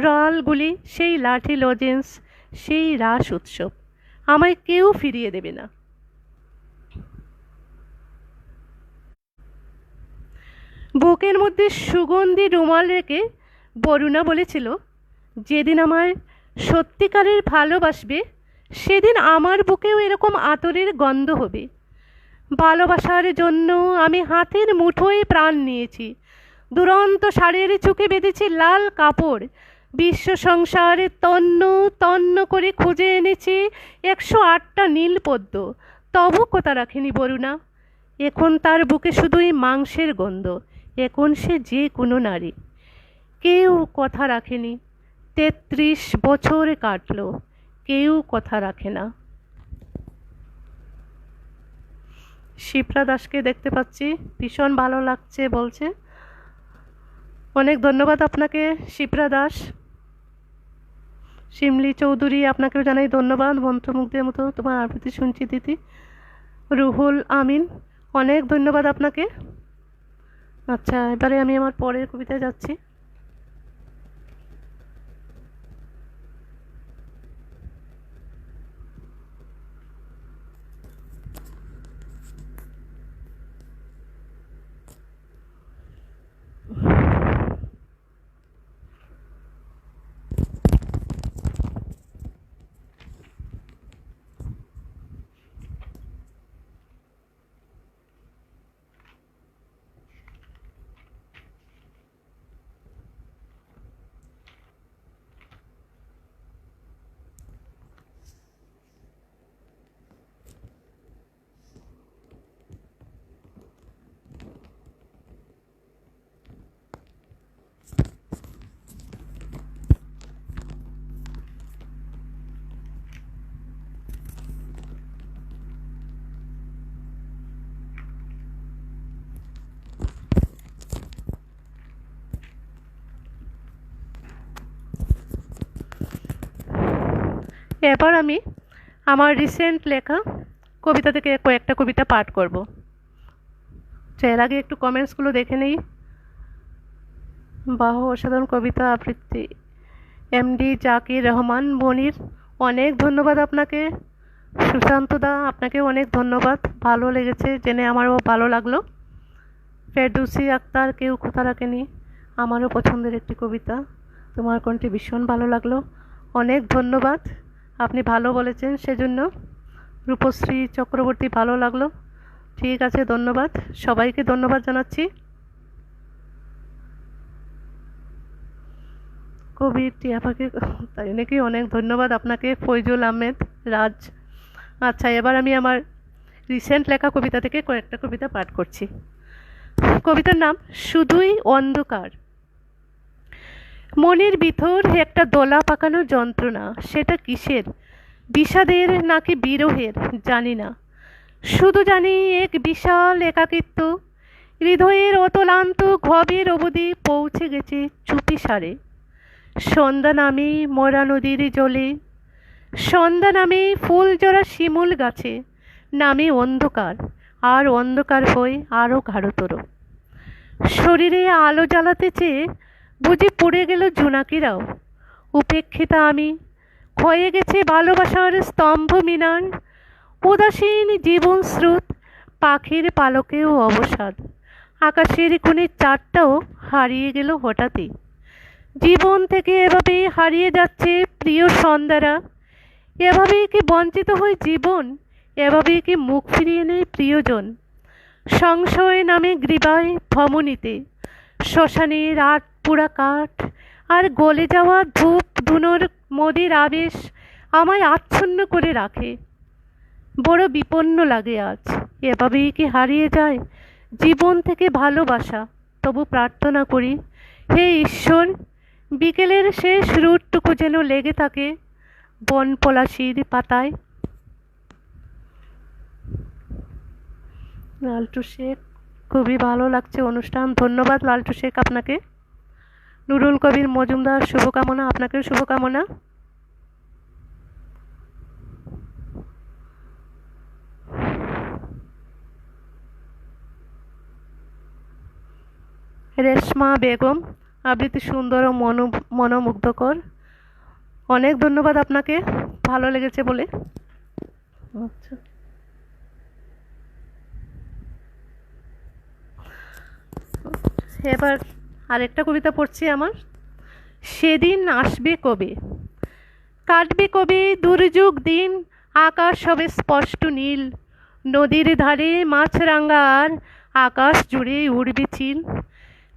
রয়ালগুলি, সেই লাঠি লজেন্স, সেই রাস উৎসব আমায় কেউ ফিরিয়ে দেবে না। বুকের মধ্যে সুগন্ধি রুমাল রেখে বরুণা বলেছিল, যেদিন আমায় সত্যিকারের ভালোবাসবে সেদিন আমার বুকেও এরকম আতরের গন্ধ হবে। ভালোবাসার জন্য আমি হাতের মুঠোয় প্রাণ নিয়েছি। দুরন্ত শাড়ির চুকে বেঁধেছি লাল কাপড়। বিশ্ব সংসারে তন্ন তন্ন করে খুঁজে এনেছি ১০৮টা নীল পদ্ম, তবু কথা রাখেনি বরুণা। এখন তার বুকে শুধুই মাংসের গন্ধ। এখন সে যে কোনো নারী। কেউ কথা রাখেনি, ৩৩ বছর কাটলো, কেউ কথা রাখে না। শিপ্রা দাসকে দেখতে পাচ্ছি, ভীষণ ভালো লাগছে বলছে। অনেক ধন্যবাদ আপনাকে শিপ্রা দাস। শিমলি চৌধুরী, আপনাকেও জানাই ধন্যবাদ। মন্ত্রমুগ্ধের মতো তোমার আবৃত্তি শুনছি দিদি। রুহুল আমিন, অনেক ধন্যবাদ আপনাকে। আচ্ছা, এবারে আমি আমার পরের কবিতায় যাচ্ছি। এবার আমি আমার রিসেন্ট লেখা কবিতা থেকে কয়েকটা কবিতা পাঠ করব। এর আগে একটু কমেন্টসগুলো দেখে নেই। বাহ, অসাধারণ কবিতা আবৃত্তি। এমডি জাকির রহমান মনির, অনেক ধন্যবাদ আপনাকে। সুশান্ত দা, আপনাকেও অনেক ধন্যবাদ, ভালো লেগেছে জেনে, আমারও ভালো লাগলো। ফেরদৌসি আক্তার, কেউ কথা রাখেনি, আমারও পছন্দের একটি কবিতা, তোমার কণ্ঠে ভীষণ ভালো লাগলো, অনেক ধন্যবাদ, আপনি ভালো বলেছেন সেজন্য। রূপশ্রী চক্রবর্তী, ভালো লাগলো, ঠিক আছে, ধন্যবাদ। সবাইকে ধন্যবাদ জানাচ্ছি। কবি টিয়াপাখি, তাই নাকি? অনেক ধন্যবাদ আপনাকে, ফৈজুল আহমেদ রাজ। আচ্ছা, এবার আমি আমার রিসেন্ট লেখা কবিতা থেকে কয়েকটা কবিতা পাঠ করছি। কবিতার নাম শুধুই অন্ধকার। মনের ভিতর একটা দোলা পাকানো যন্ত্রণা, সেটা কিসের? বিষাদের নাকি বিরহের জানি না, শুধু জানি এক বিশাল একাকিত্ব হৃদয়ের অতলান্ত গভীর অবধি পৌঁছে গেছে চুপি সারে। সন্ধ্যা নামে মরা নদীর জলে, সন্ধ্যা নামে ফুলজোড়া শিমুল গাছে, নামে অন্ধকার, আর অন্ধকার হয়ে আরও গাঢ়তর। শরীরে আলো জ্বালাতে চেয়ে বুঝি পুড়ে গেল জোনাকিরাও। উপেক্ষিতা আমি, ক্ষয়ে গেছে ভালোবাসার স্তম্ভ মিনার, উদাসীন জীবন স্রোত, পাখির পালকেও অবসাদ। আকাশের কোণে চাঁদটাও হারিয়ে গেল হঠাৎই। জীবন থেকে এভাবে হারিয়ে যাচ্ছে প্রিয় সন্ধ্যারা। এভাবেই কি বঞ্চিত হয় জীবন? এভাবেই কি মুখ ফিরিয়ে নেয় প্রিয়জন? সংশয় নামে গ্রীবায় ধমনীতে, শ্মশানে রাত পুরা কাঠ, আর গলে যাওয়া ধূপ ধুনোর মদির আবেশ আমায় আচ্ছন্ন করে রাখে। বড় বিপন্ন লাগে আজ। এভাবেই কি হারিয়ে যায় জীবন থেকে ভালোবাসা? তবু প্রার্থনা করি, হে ঈশ্বর, বিকেলের শেষ রোদটুকু যেন লেগে থাকে বন পলাশির পাতায়। লালটু শেখ, খুবই ভালো লাগছে অনুষ্ঠান। ধন্যবাদ লালটু শেখ আপনাকে। নুরুল কবির মজুমদার, শুভকামনা। আপনাকেও শুভকামনা। রেশমা বেগম, আবৃত্তি সুন্দর ও মনোমুগ্ধকর। অনেক ধন্যবাদ আপনাকে, ভালো লেগেছে বলে। আচ্ছা, এবার আরেকটা কবিতা পড়ছি আমার। সেদিন আসবে কবে, কাটবে কবে দুর্যোগ দিন, আকাশ হবে স্পষ্ট নীল, নদীর ধারে মাছরাঙা আর আকাশ জুড়ে উড়বে চিল।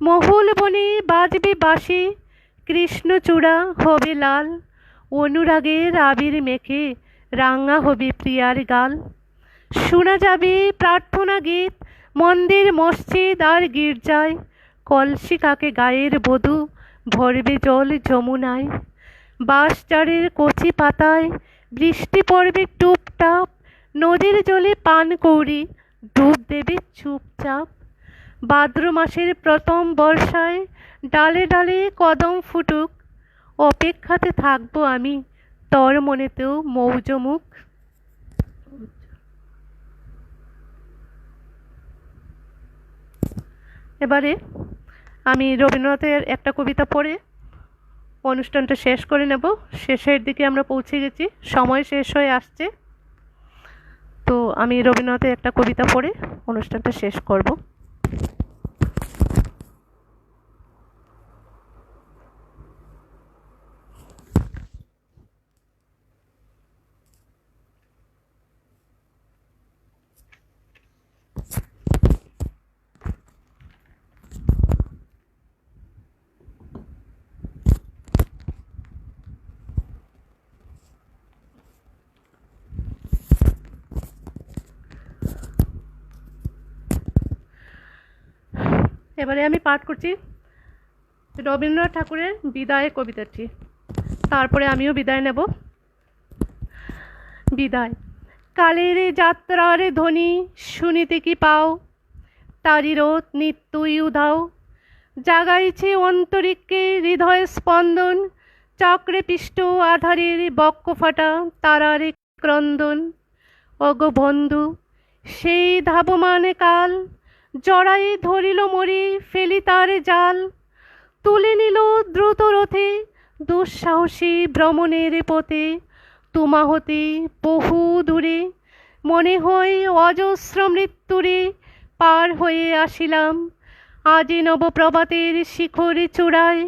মহুল বনে বাজবে বাঁশি, কৃষ্ণচূড়া হবে লাল, অনুরাগের আবির মেখে রাঙা হবে প্রিয়ার গাল। শোনা যাবে প্রার্থনা গীত মন্দির মসজিদ আর গির্জায়, কলসি কাকে গায়ের বধূ ভরবে জল যমুনায়। বাঁশঝাড়ের কচি পাতায় বৃষ্টি পড়বে টুপটাপ, নদীর জলে পান কৌড়ি ডুব দেবে চুপচাপ। ভাদ্র মাসের প্রথম বর্ষায় ডালে ডালে কদম ফুটুক, অপেক্ষাতে থাকবো আমি তোর মনেতেও মৌজমুখ। এবারে আমি রবীন্দ্রনাথের একটা কবিতা পড়ে অনুষ্ঠানটা শেষ করে নেব। শেষের দিকে আমরা পৌঁছে গেছি, সময় শেষ হয়ে আসছে। তো আমি রবীন্দ্রনাথের একটা কবিতা পড়ে অনুষ্ঠানটা শেষ করব। এবারে আমি পাঠ করছি রবীন্দ্রনাথ ঠাকুরের বিদায় কবিতাটি, তারপরে আমিও বিদায় নেব। বিদায়। কালের যাত্রার ধ্বনি শুনিতে কি পাও, তারি রোদ নিত্যই উধাও, জাগাইছে অন্তরিক্ষে হৃদয় স্পন্দন, চক্রে পিষ্ট আধারের বক্ষ ফাটা তারার ক্রন্দন। অগো বন্ধু, সেই ধাবমান কাল, জড়াই ধরিল মরি ফেলি তার জাল, তুলে নিল দ্রুত রথে দুঃসাহসী ভ্রমণের পথে, তোমা হতে বহু দূরে মনে হয় অজস্র মৃত্যুরে পার হয়ে আসিলাম। আজি নবপ্রভাতের শিখর চূড়ায়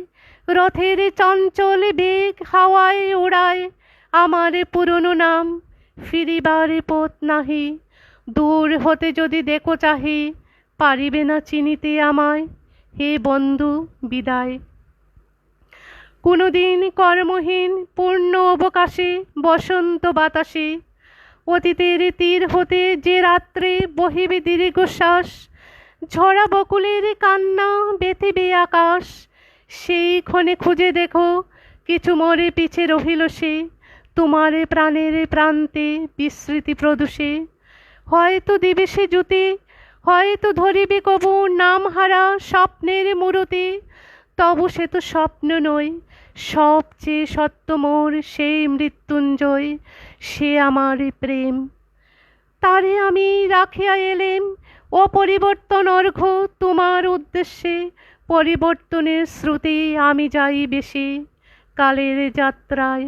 রথের চঞ্চল বেগ হাওয়ায় ওড়ায় আমার পুরনো নাম, ফিরিবার পথ নাহি দূর হতে যদি দেখো চাহি, পারিবে না চিনিতে আমায়। হে বন্ধু বিদায়। কোনোদিন কর্মহীন পূর্ণ অবকাশে বসন্ত বাতাসে অতীতের তীর হতে যে রাত্রে বহিবে দীর্ঘশ্বাস, ঝরা বকুলের কান্না বেথিবে আকাশ, সেই ক্ষণে খুঁজে দেখো কিছু মোরে পিছে রহিল সে, তোমার প্রাণের প্রান্তে বিস্মৃতি প্রদূষে। হয়তো দিবে সে জুতি, হয়তো ধরিবে কবু নামহারা স্বপ্নের মূরতি, তবু সে তো স্বপ্ন নয়, সবচেয়ে সত্য মোর সেই মৃত্যুঞ্জয়, সে আমার প্রেম। তারে আমি রাখিয়া এলেম অপরিবর্তন অর্ঘ্য তোমার উদ্দেশ্যে, পরিবর্তনের শ্রুতি আমি যাই বেশি কালের যাত্রায়।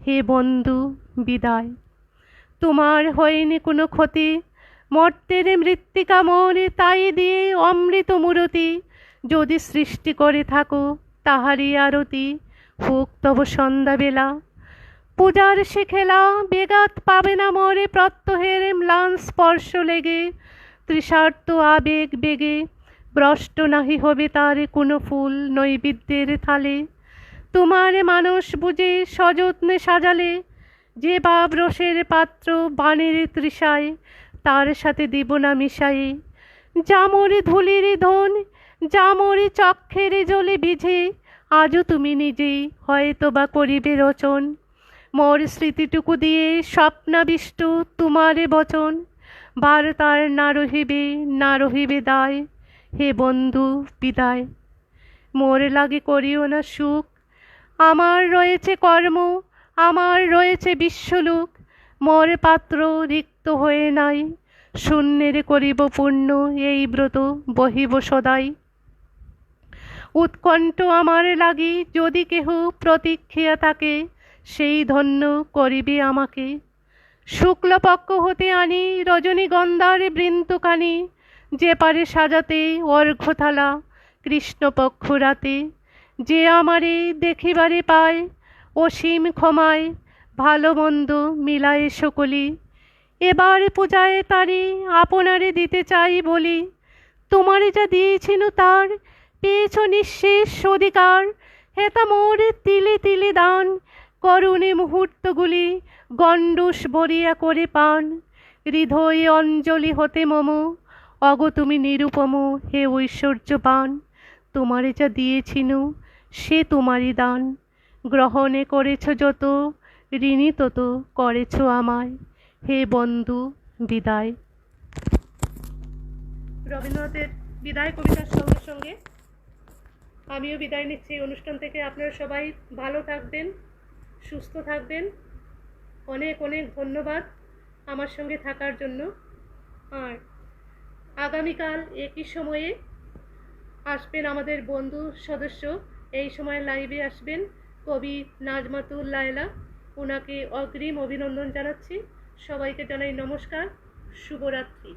হে বন্ধু বিদায়। তোমার হয়নি কোনো ক্ষতি, মর্তের মৃত্তিকা মোর তাই দিয়ে অমৃত মূরতি, যদি সৃষ্টি করে থাকো তাহারই আরতি, হোক তব সন্ধ্যাবেলা। পূজার সে খেলা বেগাত পাবে না মোরে প্রত্যহের ম্লান স্পর্শ লেগে, তৃষার্ত আবেগ বেগে ভ্রষ্ট নাহি হবে তার কোনো ফুল নৈবেদ্যের থালে। তোমার মানুষ বুঝে সযত্নে সাজালে, যে ভাব রসের পাত্র বানের তৃষায়, তার সাথে দিব না মিশায়ে। জামরে ধুলির ধন, জামরে চক্ষের জলে বিঝে, আজও তুমি নিজেই হয়তো বা করিবে রচন, মোর স্মৃতিটুকু দিয়ে স্বপ্নাবিষ্ট তোমারে বচন। বার তার না রহিবে না রহিবে দায়। হে বন্ধু বিদায়। মোর লাগে করিও না সুখ, আমার রয়েছে কর্ম, আমার রয়েছে বিশ্বলোক, মোর পাত্র রিক্ত হয়ে নাই, শূন্যের করিব পূর্ণ এই ব্রত বহিব সদাই। উৎকণ্ঠ আমার লাগি যদি কেহ প্রতীক্ষিয়া থাকে, সেই ধন্য করিবে আমাকে। শুক্লপক্ষ হতে আনি রজনীগন্ধার বৃন্তকানি, যে পারে সাজাতে অর্ঘ্যথালা কৃষ্ণপক্ষ রাতে। যে আমারে দেখিবারে পায় অসীম ক্ষমায়, ভালো মন্দ মিলায়ে সকলি, এবার পূজায় তারি আপনারে দিতে চাই বলি। তোমারে যা দিয়েছিনু তার পেয়েছ নিঃশেষ অধিকার, হেতা মোর তিলে তিলে দান, করুণে মুহূর্তগুলি গণ্ডূষ বরিয়া করে পান। হৃদয়ে অঞ্জলি হতে মম, অগো তুমি নিরুপম হে ঐশ্বর্যবান। তোমারে যা দিয়েছিনু সে তোমারই দান, গ্রহণে করেছ যত ঋণী তত করেছ আমায়। হে বন্ধু বিদায়। রবীন্দ্রনাথের বিদায় কবিতার সঙ্গে সঙ্গে আমিও বিদায় নিচ্ছি এই অনুষ্ঠান থেকে। আপনারা সবাই ভালো থাকবেন, সুস্থ থাকবেন। অনেক অনেক ধন্যবাদ আমার সঙ্গে থাকার জন্য। আর আগামীকাল একই সময়ে আসবেন আমাদের বন্ধু সদস্য, এই সময় লাইভে আসবেন কবি নাজমাতুল লায়লা। ওনাকে অগ্রিম অভিনন্দন জানাচ্ছি। সবাইকে জানাই নমস্কার, শুভরাত্রি।